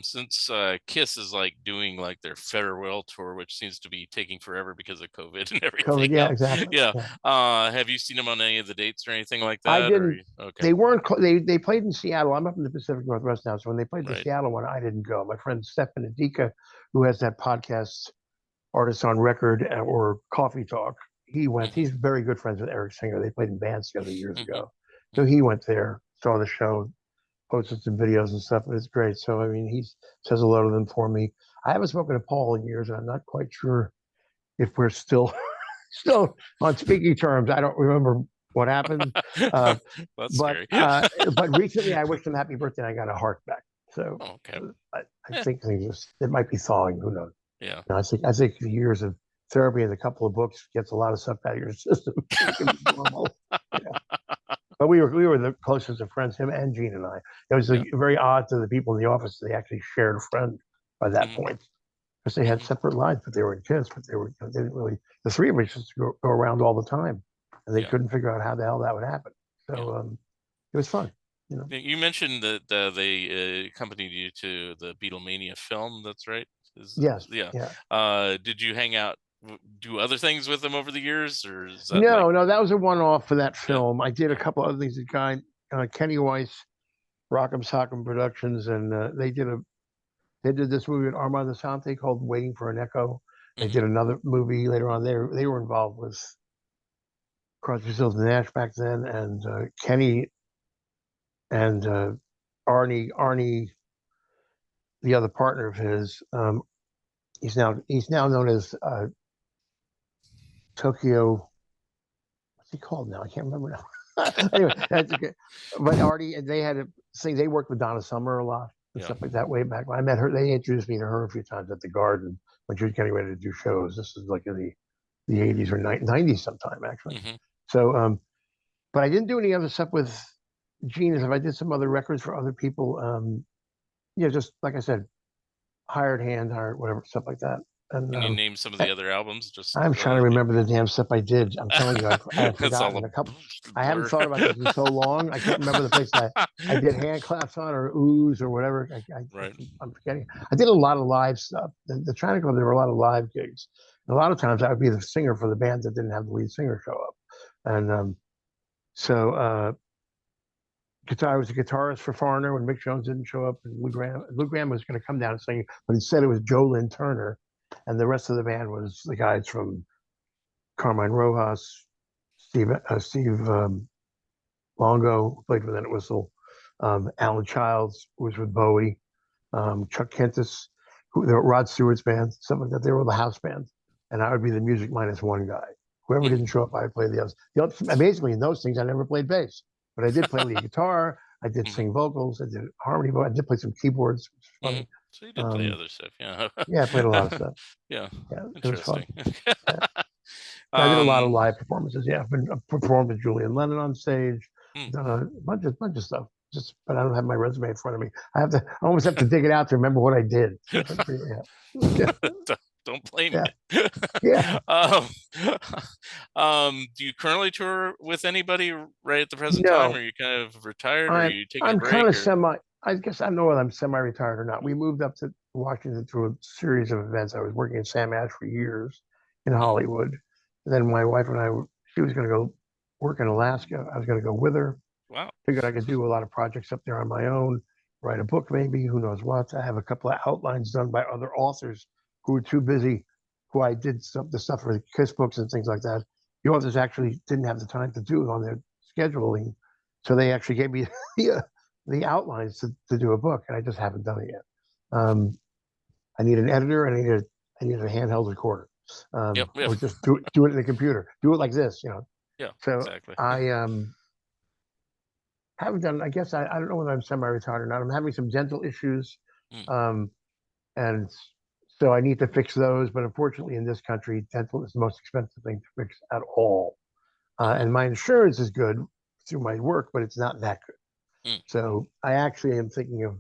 Since Kiss is like doing like their farewell tour, which seems to be taking forever because of COVID and everything. Exactly. Have you seen them on any of the dates or anything like that? I didn't. They weren't. They played in Seattle. I'm up in the Pacific Northwest now, so when they played the Seattle one, I didn't go. My friend Stefan Adika, who has that podcast, Artists on Record or Coffee Talk, he went. He's very good friends with Eric Singer. They played in bands together years ago, so he went there, saw the show, posted some videos and stuff, and it's great. So I mean, he says a lot of them for me. I haven't spoken to Paul in years, and I'm not quite sure if we're still on speaking terms. I don't remember what happened. That's scary. But recently, I wished him happy birthday, and I got a heart back. So I think it might be thawing. Who knows? Yeah. I think years of therapy and a couple of books gets a lot of stuff out of your system. But we were the closest of friends, him and Gene and I. It was very odd to the people in the office. They actually shared a friend by that point, because they had separate lives, but they were in Kiss. But they didn't really. The three of us just go around all the time, and they couldn't figure out how the hell that would happen. So it was fun. You mentioned that they accompanied you to the Beatlemania film. That's right. Yes. Yeah. Did you hang out, do other things with them over the years, or is that no? That was a one-off for that film. I did a couple other things. A guy Kenny Weiss, Rock'em Sock'em Productions, and they did this movie with Armand Assante called Waiting for an Echo. They did another movie later on. They were involved with Crosby, Stills, and Nash back then, and Kenny and Arnie, the other partner of his. He's now known as Tokyo. What's he called now? I can't remember now. Anyway, that's okay. But Artie, and they had a thing. They worked with Donna Summer a lot and stuff like that way back when I met her. They introduced me to her a few times at the Garden when she was getting ready to do shows. This is like in the 80s or 90s sometime actually. So, but I didn't do any other stuff with Genius. If I did some other records for other people, just like I said, hired whatever stuff like that. And can you name some of the other albums? Just I'm trying to remember the damn stuff I did. I'm telling you, I have forgotten a couple. I haven't thought about this in so long. I can't remember the place I did hand claps on or oohs or whatever. I'm forgetting. I did a lot of live stuff. The China Club, there were a lot of live gigs. And a lot of times I would be the singer for the band that didn't have the lead singer show up. And so I was a guitarist for Foreigner when Mick Jones didn't show up, and Lou Graham was going to come down and sing, but instead it was Joe Lynn Turner, and the rest of the band was the guys from Carmine Rojas, Steve Longo, who played with Whistle, Alan Childs, who was with Bowie, Chuck Kentis, Rod Stewart's band, stuff like that. They were the house band, and I would be the music minus one guy. Whoever didn't show up, I would play the others. Amazingly, in those things, I never played bass. But I did play lead guitar. I did sing vocals. I did harmony. I did play some keyboards. Which was funny. So you did play other stuff, yeah. Yeah, I played a lot of stuff. Yeah, it was fun. Yeah. I did a lot of live performances. Yeah, I've performed with Julian Lennon on stage. Done a bunch of stuff. But I don't have my resume in front of me. I almost have to dig it out to remember what I did. Don't blame me. Yeah. Do you currently tour with anybody right at the present time? Or are you kind of retired? Or are you taking a break? I'm kind of semi. I guess I don't know whether I'm semi-retired or not. We moved up to Washington through a series of events. I was working in Sam Ash for years in Hollywood. And then my wife and I, she was going to go work in Alaska. I was going to go with her. Wow. Figured I could do a lot of projects up there on my own, write a book maybe, who knows what. I have a couple of outlines done by other authors who were too busy, who I did the stuff for the Kiss books and things like that. The authors actually didn't have the time to do it on their scheduling. So they actually gave me the outlines to do a book, and I just haven't done it yet. I need an editor, and I need a handheld recorder. Or just do it in the computer. Do it like this, Yeah. So exactly. I haven't done. I guess I don't know whether I'm semi-retired or not. I'm having some dental issues, and so I need to fix those. But unfortunately, in this country, dental is the most expensive thing to fix at all. And my insurance is good through my work, but it's not that good. So I actually am thinking of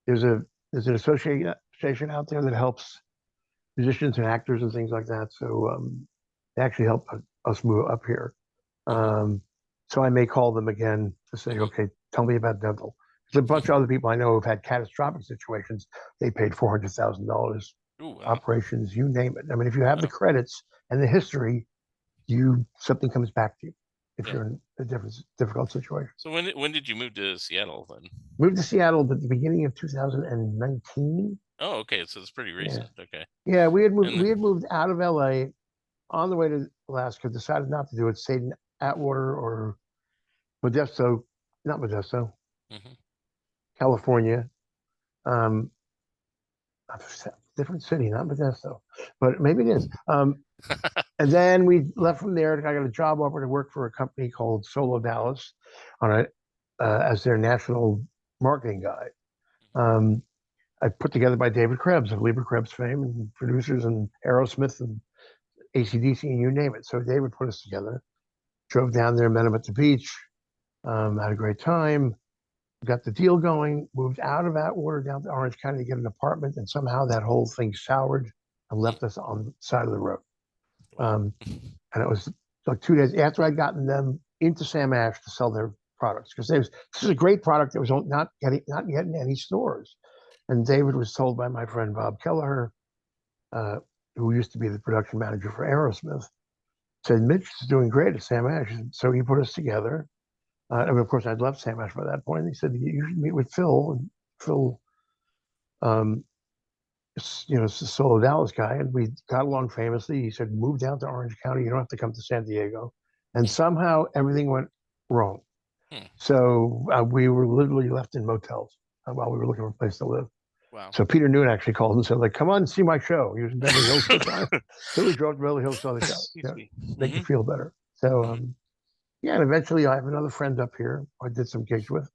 there's an association out there that helps musicians and actors and things like that. So they actually help us move up here. So I may call them again to say, okay, tell me about dental. There's a bunch of other people I know who've had catastrophic situations. They paid $400,000 operations, you name it. I mean, if you have the credits and the history, something comes back to you if you're in a difficult situation. So when did you move to Seattle then? Moved to Seattle at the beginning of 2019. Oh, okay. So it's pretty recent. Yeah. Okay. Yeah, we had moved out of LA on the way to Alaska, decided not to do it, stayed in Atwater or Modesto, not Modesto, California. Different city, not Modesto, but maybe it is. And then we left from there. I got a job offer to work for a company called Solo Dallas as their national marketing guy. I put together by David Krebs of Lieber Krebs fame and producers and Aerosmith and AC/DC and you name it. So David put us together, drove down there, met him at the beach, had a great time, got the deal going, moved out of Atwater down to Orange County to get an apartment, and somehow that whole thing soured and left us on the side of the road. And it was like 2 days after I'd gotten them into Sam Ash to sell their products, because this is a great product that was not getting any stores. And David was told by my friend Bob Kelleher, who used to be the production manager for Aerosmith, said, Mitch is doing great at Sam Ash. So he put us together. I mean, of course, I'd left Sam Ash by that point. He said, you should meet with Phil. And Phil, um, is a solo Dallas guy. And we got along famously. He said, move down to Orange County. You don't have to come to San Diego. And somehow everything went wrong. So we were literally left in motels while we were looking for a place to live. Wow. So Peter Noon actually called and said, like, come on and see my show. He was in Beverly Hills at the time. So we drove to Beverly Hills, saw the show. Make you feel better. So, yeah, and eventually I have another friend up here I did some gigs with.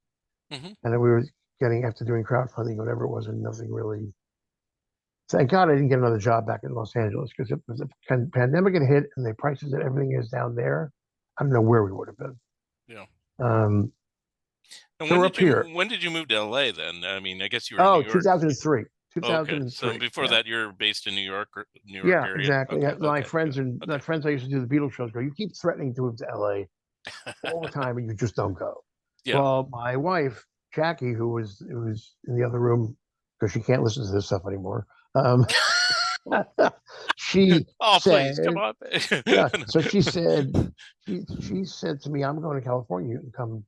And then we were getting, after doing crowdfunding, whatever it was, and nothing really. Thank God I didn't get another job back in Los Angeles, because if the pandemic had hit and the prices that everything is down there, I don't know where we would have been. Yeah. And when did you move to LA then? I mean, I guess you were in New York. 2003. 2003. Okay. So before that, you're based in New York yeah, area? Exactly. Okay. My friends and my friends I used to do the Beatles shows go, you keep threatening to move to LA all the time and you just don't go. Yeah. Well, my wife, Jackie, who was in the other room because she can't listen to this stuff anymore. She said, please come on. Yeah, so she said to me, I'm going to California. You can come.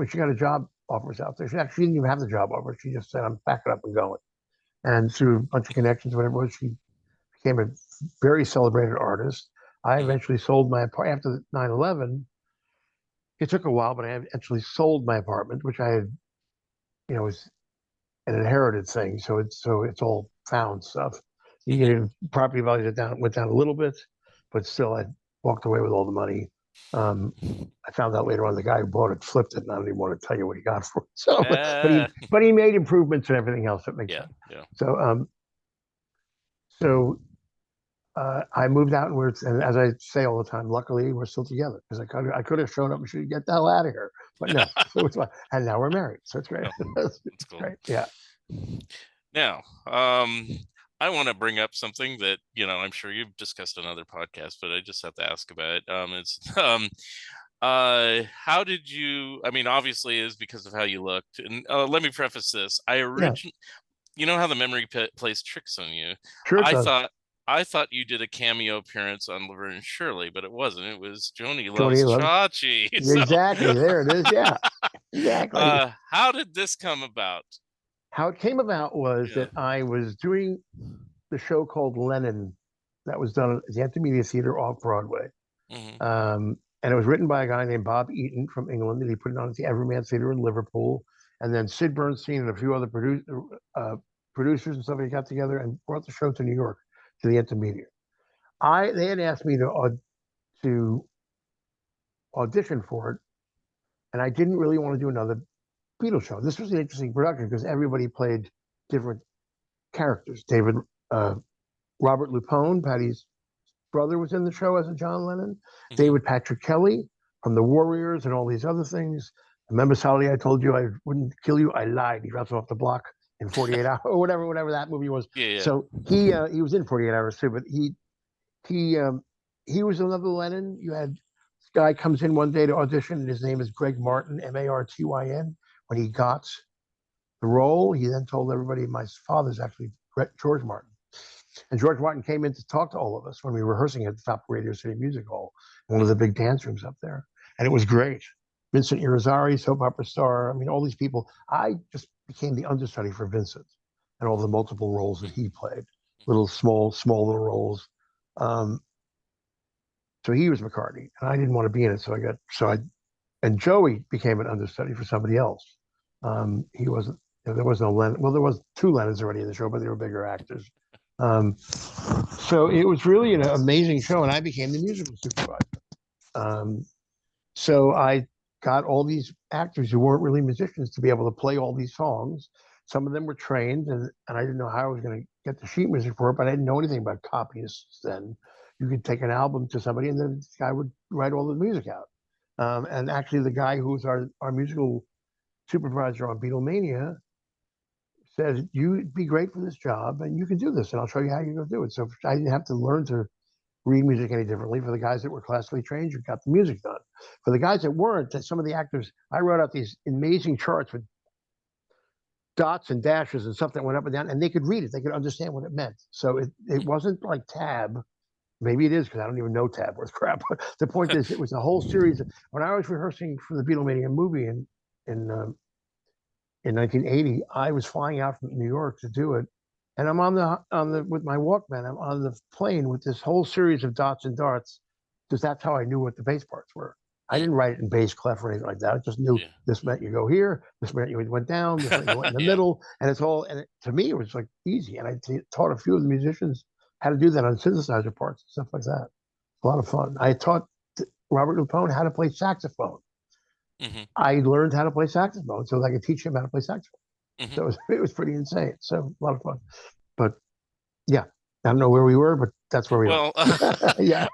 She got a job offers out there. She didn't even have the job offer. She just said, I'm packing up and going. And through a bunch of connections, whatever it was, she became a very celebrated artist. I eventually sold my apartment after 9/11. It took a while, but I actually sold my apartment, which I had, was an inherited thing. So it's all found stuff. Property values went down a little bit, but still I walked away with all the money. I found out later on the guy who bought it flipped it, and I don't even want to tell you what he got for it. So, but he made improvements and everything else that makes sense. Yeah. So I moved out, and as I say all the time, luckily we're still together, because I could have shown up and should get the hell out of here, but no. So it's fine. And now we're married, so it's great. That's cool. Great. Yeah. Now, I want to bring up something that, I'm sure you've discussed on other podcasts, but I just have to ask about it. How did you, I mean, obviously it is because of how you looked. And let me preface this. You know how the memory plays tricks on you? Sure I thought you did a cameo appearance on Laverne and Shirley, but it wasn't. It was Joanie Loves Chachi. Exactly. There it is. Yeah. Exactly. How did this come about? How it came about was that I was doing the show called Lennon that was done at the Antimedia Theater off Broadway. And it was written by a guy named Bob Eaton from England, and he put it on at the Everyman Theater in Liverpool. And then Sid Bernstein and a few other producers and stuff, got together and brought the show to New York, to the Antimedia. They had asked me to audition for it, and I didn't really want to do another Beatles show. This was an interesting production because everybody played different characters. Robert Lupone, Patty's brother, was in the show as a John Lennon. David Patrick Kelly from the Warriors and all these other things. Remember, Sally, I told you I wouldn't kill you. I lied. He drops off the block in 48 hours or whatever that movie was. Yeah. So he was in 48 Hours too, but he was another Lennon. You had this guy comes in one day to audition, and his name is Greg Martin, Martyn. When he got the role, he then told everybody, my father's actually George Martin. And George Martin came in to talk to all of us when we were rehearsing at the top of Radio City Music Hall, one of the big dance rooms up there. And it was great. Vincent Irizarry, soap opera star. I mean, all these people. I just became the understudy for Vincent and all the multiple roles that he played, small little roles. So he was McCartney, and I didn't want to be in it. And Joey became an understudy for somebody else. He wasn't. There was no Lennon. Well, there was two Lennons already in the show, but they were bigger actors. So it was really an amazing show, and I became the musical supervisor. So I got all these actors who weren't really musicians to be able to play all these songs. Some of them were trained, and I didn't know how I was going to get the sheet music for it, but I didn't know anything about copyists then. You could take an album to somebody, and then this guy would write all the music out. And actually, the guy who was our musical supervisor on Beatlemania said, you'd be great for this job, and you can do this, and I'll show you how you're going to do it. So I didn't have to learn to read music any differently. For the guys that were classically trained, you got the music done. For the guys that weren't, some of the actors, I wrote out these amazing charts with dots and dashes and stuff that went up and down, and they could read it. They could understand what it meant. So it wasn't like tab Maybe it is because I don't even know tab worth crap. But the point is, it was a whole series. When I was rehearsing for the Beatlemania movie in um, in 1980, I was flying out from New York to do it, and I'm on the with my Walkman. I'm on the plane with this whole series of dots and darts, because that's how I knew what the bass parts were. I didn't write it in bass clef or anything like that. I just knew this meant you go here, this meant you went down, this meant you went in the middle, and it's all. And to me, it was like easy. And I taught a few of the musicians how to do that on synthesizer parts and stuff like that. A lot of fun. I taught Robert Lupone how to play saxophone. I learned how to play saxophone so I could teach him how to play saxophone. So it was pretty insane. So a lot of fun. But yeah, I don't know where we were, but that's where we are. Yeah.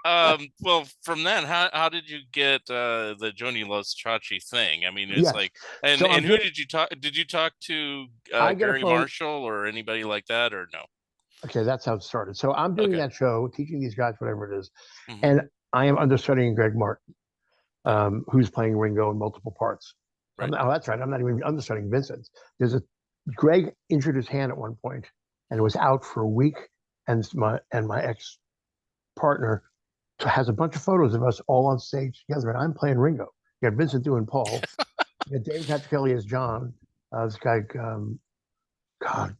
Well, from that, how did you get the Joanie Loves Chachi thing? I mean, it's like, and So who did you talk? Did you talk to Gary Marshall or anybody like that, or no? Okay, that's how it started. So I'm doing that show, teaching these guys whatever it is, and I am understudying Greg Martin, who's playing Ringo in multiple parts. Oh, that's right. I'm not even understudying Vincent. Greg injured his hand at one point and was out for a week, and my ex partner has a bunch of photos of us all on stage together, and I'm playing Ringo. You got Vincent doing Paul. You got David Patrick as John. This guy, God,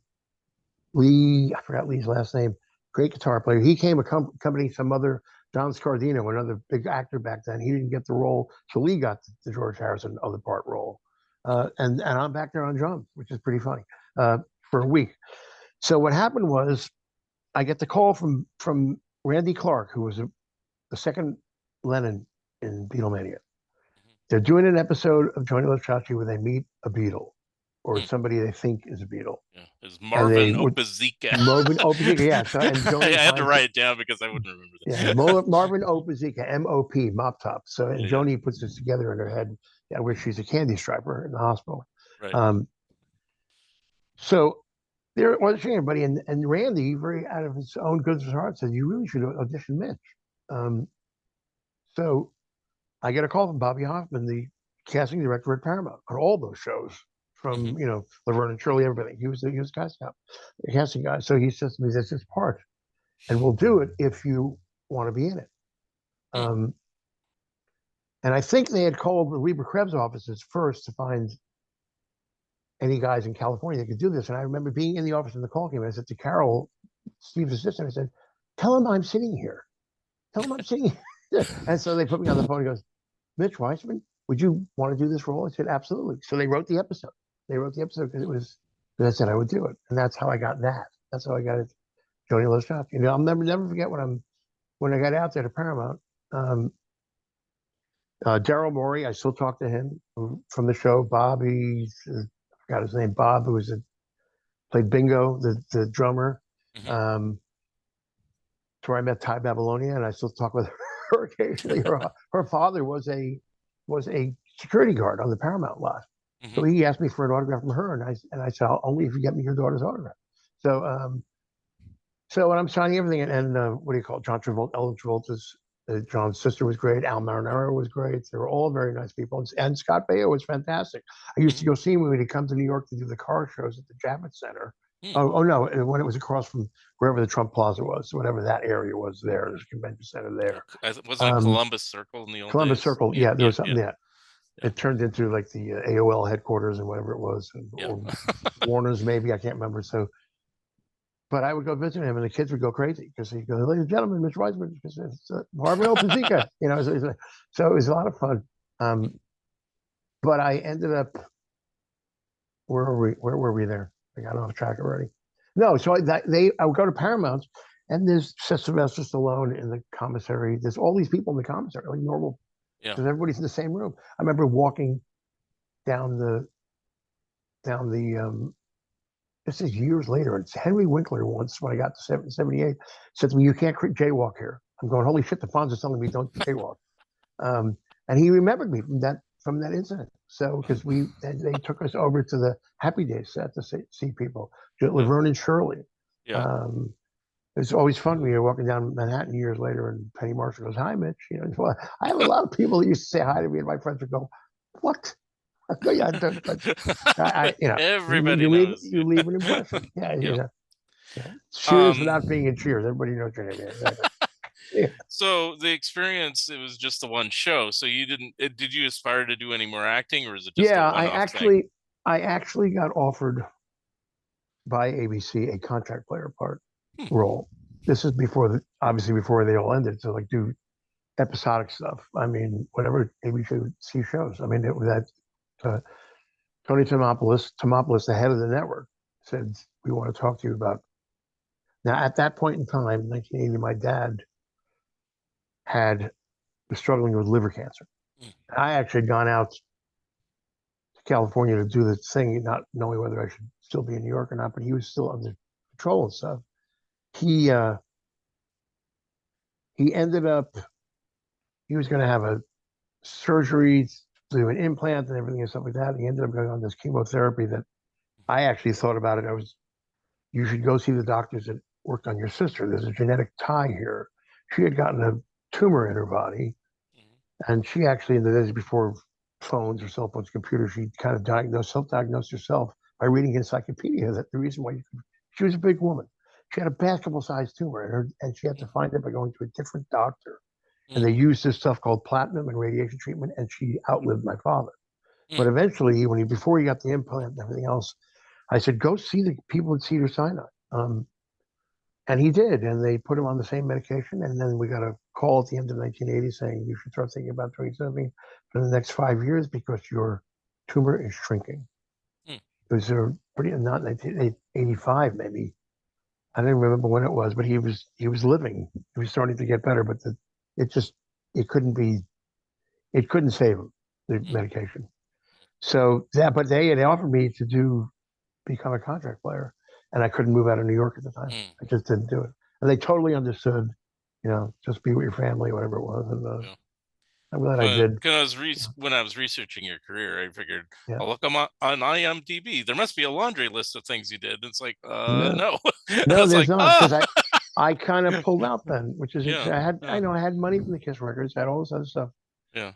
Lee, I forgot Lee's last name. Great guitar player. He came accompanying some other John Scardino, another big actor back then. He didn't get the role, so Lee got the George Harrison other part role. And I'm back there on drums, which is pretty funny, for a week. So what happened was, I get the call from Randy Clark, who was the second Lennon in Beatlemania. They're doing an episode of Joanie Loves Chachi where they meet a Beatle, or somebody they think is a Beatle. Yeah, it's Marvin Opazika. Marvin Opazika, yeah. So, and I had to write it down because I wouldn't remember that. Yeah, Marvin Opazika, M-O-P, Mop Top. So, and Joanie puts this together in her head, where she's a candy striper in the hospital. Right. So there wasn't anybody, and Randy, very out of his own goodness of heart, said, "You really should audition Mitch." So I get a call from Bobby Hoffman, the casting director at Paramount, on all those shows, from Laverne and Shirley, everything. He was the casting guy. So he says to me, "This is part, and we'll do it if you want to be in it." And I think they had called the Weber Krebs offices first to find any guys in California that could do this. And I remember being in the office and the call came in. I said to Carol, Steve's assistant, I said, "Tell him I'm sitting here. Tell him I'm sitting here." And so they put me on the phone. He goes, "Mitch Weissman, would you want to do this role?" I said, "Absolutely." So they wrote the episode. Because it was, because I said I would do it. And that's how I got that. That's how I got it. Joanie Loves Chachi. I'll never forget when I got out there to Paramount. Daryl Morey, I still talk to him from the show. Bobby, I forgot his name. Bob, who played Bingo, the drummer. That's where I met Ty Babylonia, and I still talk with her occasionally. Her father was a security guard on the Paramount lot. So he asked me for an autograph from her, and I said, "Only if you get me your daughter's autograph." So when I'm signing everything, and what do you call it? Ellen Travolta's John's sister was great. Al Marinaro was great. They were all very nice people, and Scott Baio was fantastic. I used to go see him when he'd come to New York to do the car shows at the Javits Center. Oh no, when it was across from wherever the Trump Plaza was, whatever that area was there, there's a convention center there. Wasn't it Columbus Circle in the old Columbus days? Circle, yeah, there was something there. It turned into like the AOL headquarters and whatever it was, or Warner's maybe, I can't remember. So, but I would go visit him, and the kids would go crazy because he'd go, "Ladies and gentlemen, Mitch Weissman," because it's Marvin Opazika, so it was a lot of fun. But I ended up, where were we there? I got off track already. No, so I would go to Paramount, and there's Sylvester Stallone in the commissary. There's all these people in the commissary, like normal, because everybody's in the same room. I remember walking down the this is years later. It's Henry Winkler once, when I got to 78, said to me, "You can't jaywalk here." I'm going, "Holy shit, the Fonz is telling me don't jaywalk." And he remembered me from that incident. So, because they took us over to the Happy Days set to see people, Laverne and Shirley. It's always fun when you're walking down Manhattan years later, and Penny Marshall goes, "Hi, Mitch." Well, I have a lot of people that used to say hi to me, and my friends would go, "What?" Everybody knows. You leave an impression. Yeah. Cheers without being in Cheers. Everybody knows your name. Exactly. Yeah. So the experience, it was just the one show. So you didn't, did you aspire to do any more acting, or is it just a Yeah, one-off thing? I actually got offered by ABC a contract player part Hmm. role. This is obviously before they all ended. So like do episodic stuff. I mean, whatever ABC shows. I mean, it was that Tony Tomopoulos, the head of the network, said, "We want to talk to you about." Now, at that point in time, 1980, my dad was struggling with liver cancer. Hmm. I actually had gone out to California to do the thing, not knowing whether I should still be in New York or not, but he was still under control and stuff. He he ended up he was going to have a surgery, do an implant and everything and stuff like that. He ended up going on this chemotherapy that I actually thought about it. You should go see the doctors that worked on your sister. There's a genetic tie here. She had gotten a tumor in her body, and she actually, in the days before phones or cell phones, computers, she kind of self-diagnosed herself by reading encyclopedia that the reason why she was a big woman. She had a basketball-sized tumor in her, and she had to find it by going to a different doctor. And they used this stuff called platinum and radiation treatment, and she outlived my father. But eventually, before he got the implant and everything else, I said, go see the people at Cedar Sinai. And he did, and they put him on the same medication. And then we got a call at the end of 1980 saying you should start thinking about doing something for the next 5 years because your tumor is shrinking. It was pretty not 1985 maybe. I don't remember when it was, but he was living. He was starting to get better, but it just it couldn't be it couldn't save him, the medication. So but they had offered me to become a contract player, and I couldn't move out of New York at the time. I just didn't do it, and they totally understood. Just be with your family, whatever it was, and Yeah. I'm glad I did. Because when I was researching your career, I figured, Yeah. I'll look on IMDb. There must be a laundry list of things you did. It's like, No, no. no, It's there's like, not because I kind of pulled out then, which is yeah, I had money from the Kiss records, I had all this other stuff. yeah,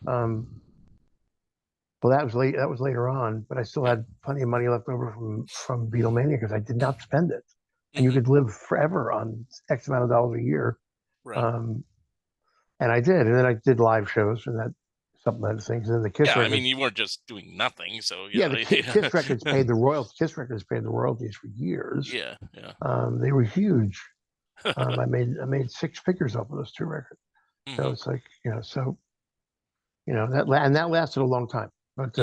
Well, that was late. That was later on, but I still had plenty of money left over from Beatlemania because I did not spend it. And you could live forever on X amount of dollars a year. right. And I did, and then I did live shows and that supplemented things. And then the Kiss Yeah, I mean, records, you weren't just doing nothing, so yeah, the Kiss records yeah, paid the royalties. Kiss records paid the royalties for years. yeah. They were huge. I made six figures off of those two records. So it's like that lasted a long time, but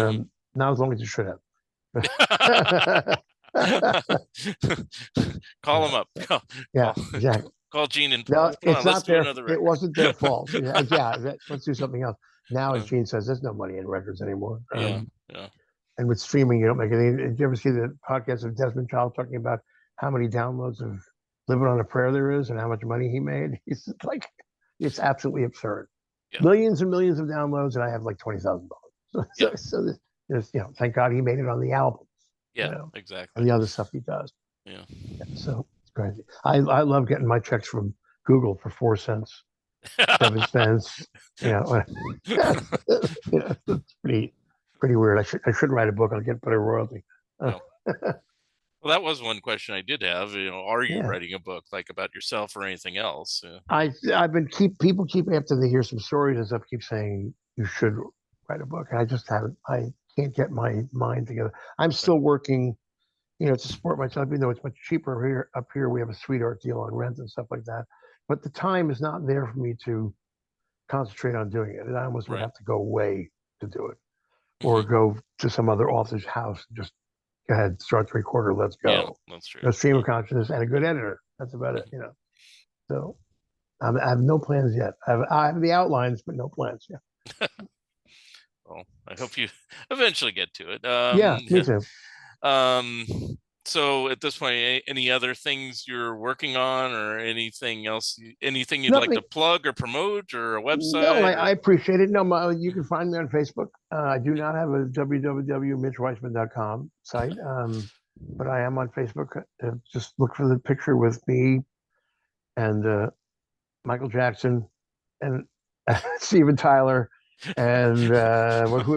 not as long as it should have. Call them up. Yeah, exactly. Call Gene and No, come it's on, let's not do their. another It record. wasn't their fault. Let's do something else. Now, as Gene says, there's no money in records anymore. Yeah. And with streaming, you don't make any. Did you ever see the podcast of Desmond Child talking about how many downloads of "Living on a Prayer" there is and how much money he made? He's like, it's absolutely absurd. Yeah. Millions and millions of downloads, and I have like $20,000. So there's, thank God he made it on the albums. Yeah, exactly. And the other stuff he does. Yeah. So it's crazy. I love getting my checks from Google for 4 cents, 7 cents. It's pretty weird. I should write a book. I'll get better royalty. Well, that was one question I did have. Are you writing a book like about yourself or anything else? I've been people keep after they hear some stories and stuff keep saying you should write a book. And I just haven't. I can't get my mind together. I'm still working, to support myself, even though it's much cheaper here. Up here, we have a sweetheart deal on rent and stuff like that. But the time is not there for me to concentrate on doing it. And I almost would have to go away to do it, or go to some other author's house and just go ahead, start the recorder, let's go. Yeah, that's true. Stream of consciousness and a good editor. That's about it, So I have no plans yet. I have the outlines, but no plans yet. Well, I hope you eventually get to it. Yeah, me too. So at this point, any other things you're working on, or anything else? Anything you'd Nothing. like to plug or promote, or a website? No, I appreciate it. No, you can find me on Facebook. I do not have a www.mitchweissman.com site, but I am on Facebook. Just look for the picture with me and Michael Jackson and Steven Tyler and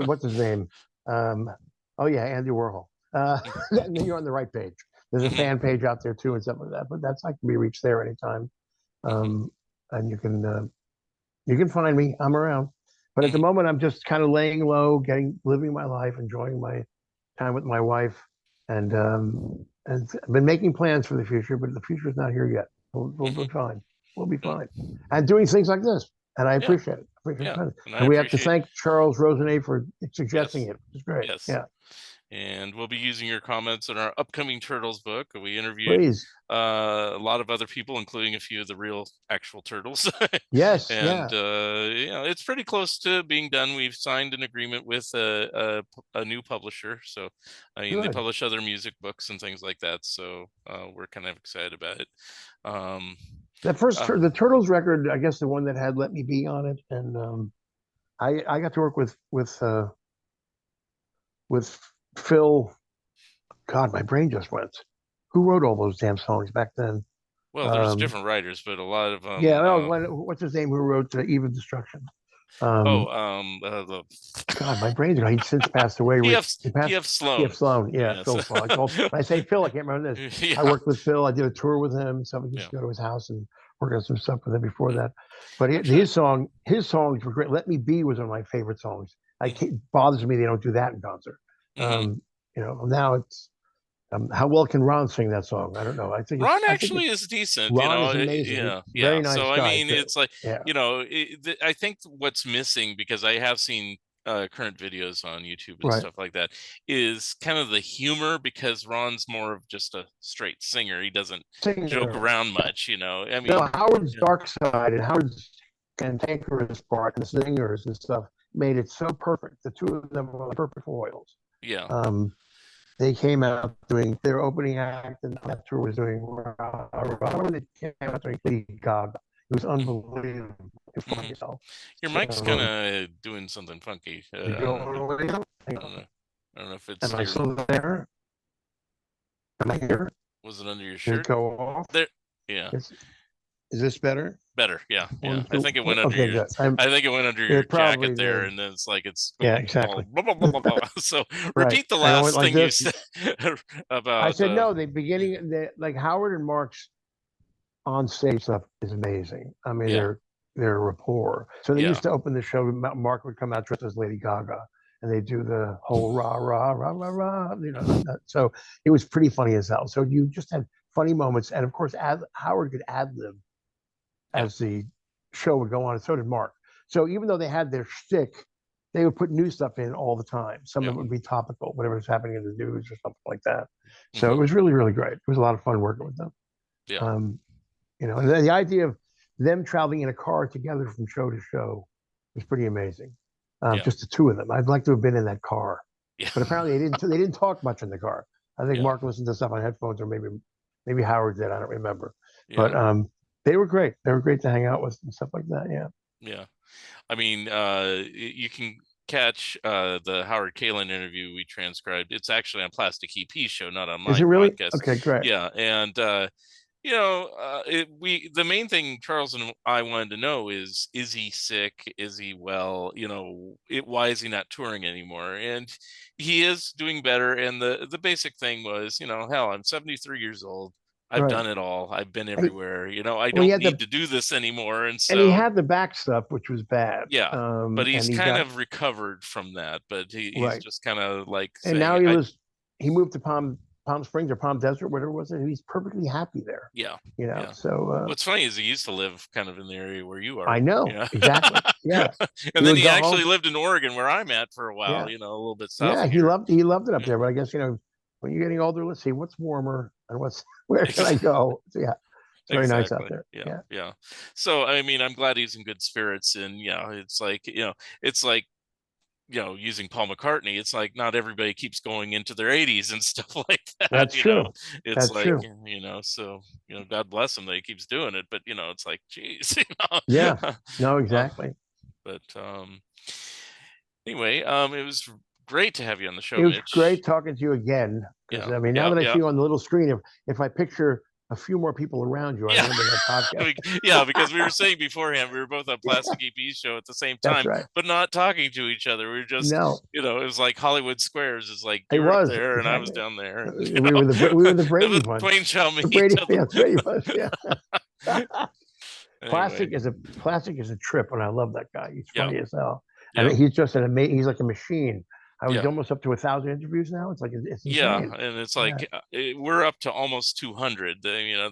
what's his name? Andy Warhol. You're on the right page. There's a fan page out there too and stuff like that, but I can be reached there anytime. and you can find me. I'm around. But at the Mhm. moment, I'm just kind of laying low, living my life, enjoying my time with my wife, and I've been making plans for the future, but the future is not here yet. We'll be Mhm. fine. We'll be Mm. fine. And doing things like this, and I Yeah, appreciate it. yeah, and I And we have to appreciate. thank Charles Rosenet for suggesting Yes, it, which is great. yes. Yeah, And we'll be using your comments in our upcoming Turtles book. We interviewed please. a lot of other people, including a few of the real actual turtles. Yes, And yeah, it's pretty close to being done. We've signed an agreement with a new publisher, so I mean they good. publish other music books and things like that. So we're kind of excited about it. Um, That first uh, the Turtles record, I guess the one that had "Let Me Be" on it, and I got to work with Phil. God, my brain just went. Who wrote all those damn songs back then? well, there's Um, different writers, but a lot of yeah, oh, what's his name? Who wrote "Eve of Destruction"? oh, Um, the God, my brain's gone. He's since passed away. He passed. P.F. P.F. Sloan. Sloan. Yeah, Yes. Phil Sloan. When I say Phil, I can't remember this. I Yeah. worked with Phil. I did a tour with him. Somebody used Yeah. to go to his house and work on some stuff with him before Mm. that. But Actually, his songs were great. "Let Me Be" was one of my favorite songs. mhm, It bothers me they don't do that in concert. mhm. Now it's how well can Ron sing that song? I don't know. Ron I think actually it's is decent, Ron is amazing. He's yeah, yeah. very nice So I guy mean, too. it's like, Yeah, I think what's missing, because I have seen current videos on YouTube and right. stuff like that, is kind of the humor, because Ron's more of just a straight singer. He doesn't joke Singer. around much, you know. I No, mean, Howard's yeah, dark side and Howard's cantankerous part and the singers and stuff made it so perfect. The two of them were like perfect foils. yeah. Um, they came out doing their opening act, and that tour was doing. They came out doing Lady Gaga. It was unbelievable. You find Mm-hmm. yourself. Your mic's kind So of doing something funky. you I go don't all know. the way up. I don't know. I don't know if it's Am I your. still there? Am I here? Was it under your Did it shirt? go off? There. Yeah. Is, is this better? Better, yeah, yeah. One, two. Okay, good. I think it went under your It probably jacket there, did. and then it's like it's Yeah, going all exactly. blah blah blah blah blah. So Right. repeat the And I went last like thing you this. said I about said no. The beginning, like Howard and Mark's on stage stuff is amazing. I mean, yeah, they're rapport. So they yeah. used to open the show. Mark would come out dressed as Lady Gaga, and they do the whole rah rah rah rah rah. So it was pretty funny as hell. So you just had funny moments, and of course, Howard could ad lib Yeah. as the show would go on, and so did Mark. So even though they had their shtick, they would put new stuff in all the time. Some Yeah. of it would be topical, whatever was happening in the news or something like that. So it Hmm. was really, really great. It was a lot of fun working with them. Yeah. Um, and the idea of them traveling in a car together from show to show was pretty amazing. Yeah. Just the two of them. I'd like to have been in that car, Yeah. but apparently they didn't. They didn't talk much in the car. I think Yeah. Mark listened to stuff on headphones, or maybe Howard did. I don't remember. Yeah. But they were great. They were great to hang out with and stuff like that. Yeah. Yeah. I mean, you can catch the Howard Kalin interview we transcribed. It's actually on Plastic EP show, not on Is my it really? podcast. Okay, great. Yeah, and the main thing Charles and I wanted to know is he sick? Is he well? Why is he not touring anymore? And he is doing better. And the basic thing was, hell, I'm 73 years old. I've Right. done it all. I've been And, everywhere. I well, he don't had need to do this anymore. And he so, had the back stuff, which was bad. yeah, but And he's he kind got of recovered from that. But he's right. just kind of like And saying, now he moved to Palm Springs or Palm Desert, whatever it was, and he's perfectly happy there. yeah, yeah. So What's funny is he used to live kind of in the area where you I are, know exactly. Yeah, and he then would he go actually home. lived in Oregon, where I'm at for a while. Yeah, A little bit south yeah, of here. he loved it up Yeah, there. But I guess when you're getting older, let's see what's warmer and where can I exactly. go? So yeah, it's very nice out Exactly. there. Yeah, Yeah, yeah. So I mean, I'm glad he's in good spirits, and it's like using Paul McCartney, it's like not everybody keeps going into their 80s and stuff like that. that's true. It's That's like, true. so God bless him that he keeps doing it. But it's like, geez, Yeah, no, uh, exactly. but anyway, it was great to have you on the show, It was Mitch. great talking to you again. Because Yeah, I mean, now yeah, that I see yeah. you on the little screen, if I picture a few more people around you, I Yeah. remember that podcast. Yeah, because we were saying beforehand we were both on Yeah, Plastic EP show at the same that's time, right. but not talking to each other. We were just, No, it was like Hollywood Squares. It's like it you were up was there and I was exactly. down there, and We were the Brady the Bunch. twain shall The meet Brady, at yeah, Brady Bunch. Yeah. Anyway, Plastic is a trip, and I love that guy. He's yeah, funny as hell, yeah, and he's just an amazing. He's like a machine. I was yeah. almost up to 1,000 interviews now. It's like it's Yeah, insane. and it's Yeah, like we're up to almost 200.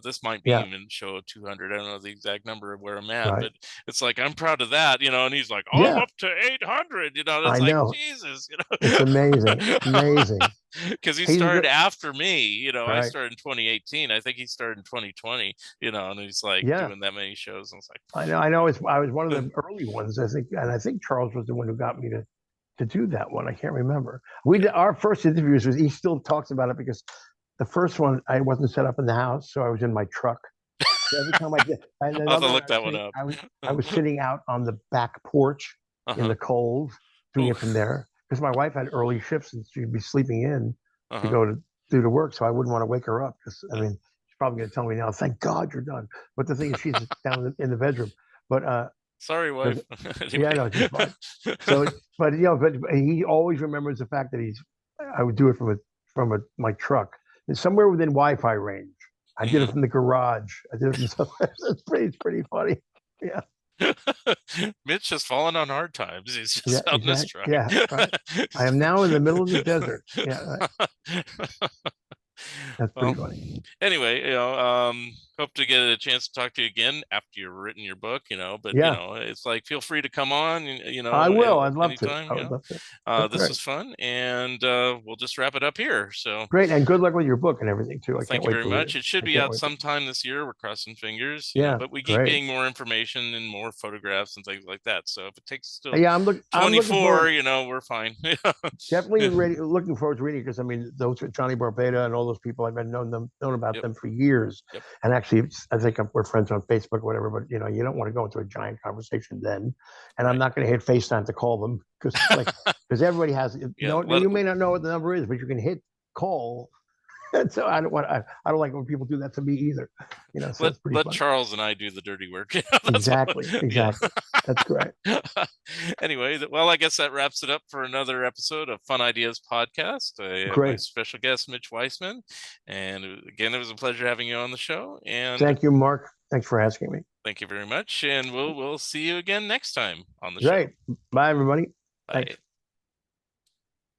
This might be yeah, even show 200. I don't know the exact number of where I'm at, right. but it's like I'm proud of that, and he's like, I'm Yeah, up to 800. I It's like know. Jesus, It's amazing. It's amazing. because he He's started good. after me. I Right. started in 2018. I think he started in 2020. And he's like Yeah, doing that many shows. And it's like, I know. I know. I was one of the early ones, I think, and I think Charles was the one who got me to do that one. I can't remember. We yeah. did our first interviews was he still talks about it because the first one I wasn't set up in the house, so I was in my truck. So every time I did, and I'll have to another one look that one up. I was sitting out on the back porch in Uh-huh. the cold, doing Ooh. it from there because my wife had early shifts and she'd be sleeping in to Uh-huh. go to do the work, so I wouldn't want to wake her up because I mean she's probably going to tell me now, thank God you're done. But the thing is, she's down in the bedroom. But Sorry, wife. because yeah, Anyway. no, she's fine. So, but he always remembers the fact that I would do it my truck. It's somewhere within Wi-Fi range. I did it from the garage. I did it from somewhere. It's pretty funny. Yeah, Mitch has fallen on hard times. He's yeah, just out in his exactly. truck. Yeah, right. I am now in the middle of the desert. Yeah, right. That's pretty Well, funny. anyway, hope to get a chance to talk to you again after you've written your book, but Yeah, it's like, feel free to come on, I will. I'd love to. anytime, I would love to. That's this great. was fun, and we'll just wrap it up here. So, Great, and good luck with your book and everything too. well, I can't thank you wait very to read it. much. It should I be can't out wait to. sometime this year. We're crossing fingers, Yeah, but we keep great. getting more information and more photographs and things like that. So if it takes still Yeah, I'm looking 24, forward. we're fine. Definitely ready, looking forward to reading because I mean those Johnny Barbada and all those people I've been known about Yep. them for years, Yep. and actually I think we're friends on Facebook or whatever. But you don't want to go into a giant conversation then, and I'm Right. not going to hit FaceTime to call them because it's like because everybody has Yeah. you may not know what the number is, but you can hit call. And so I don't like when people do that to me either, So it's pretty let funny. Charles and I do the dirty work. That's what, Exactly, yeah. exactly. That's great. Anyway, well, I guess that wraps it up for another episode of Fun Ideas Podcast. I have my Great. special guest, Mitch Weissman. And again, it was a pleasure having you on the show. And Thank you, Mark. Thanks for asking me. thank you very much. And we'll see you again next time on the show. Great. Bye, everybody. Bye. Thanks.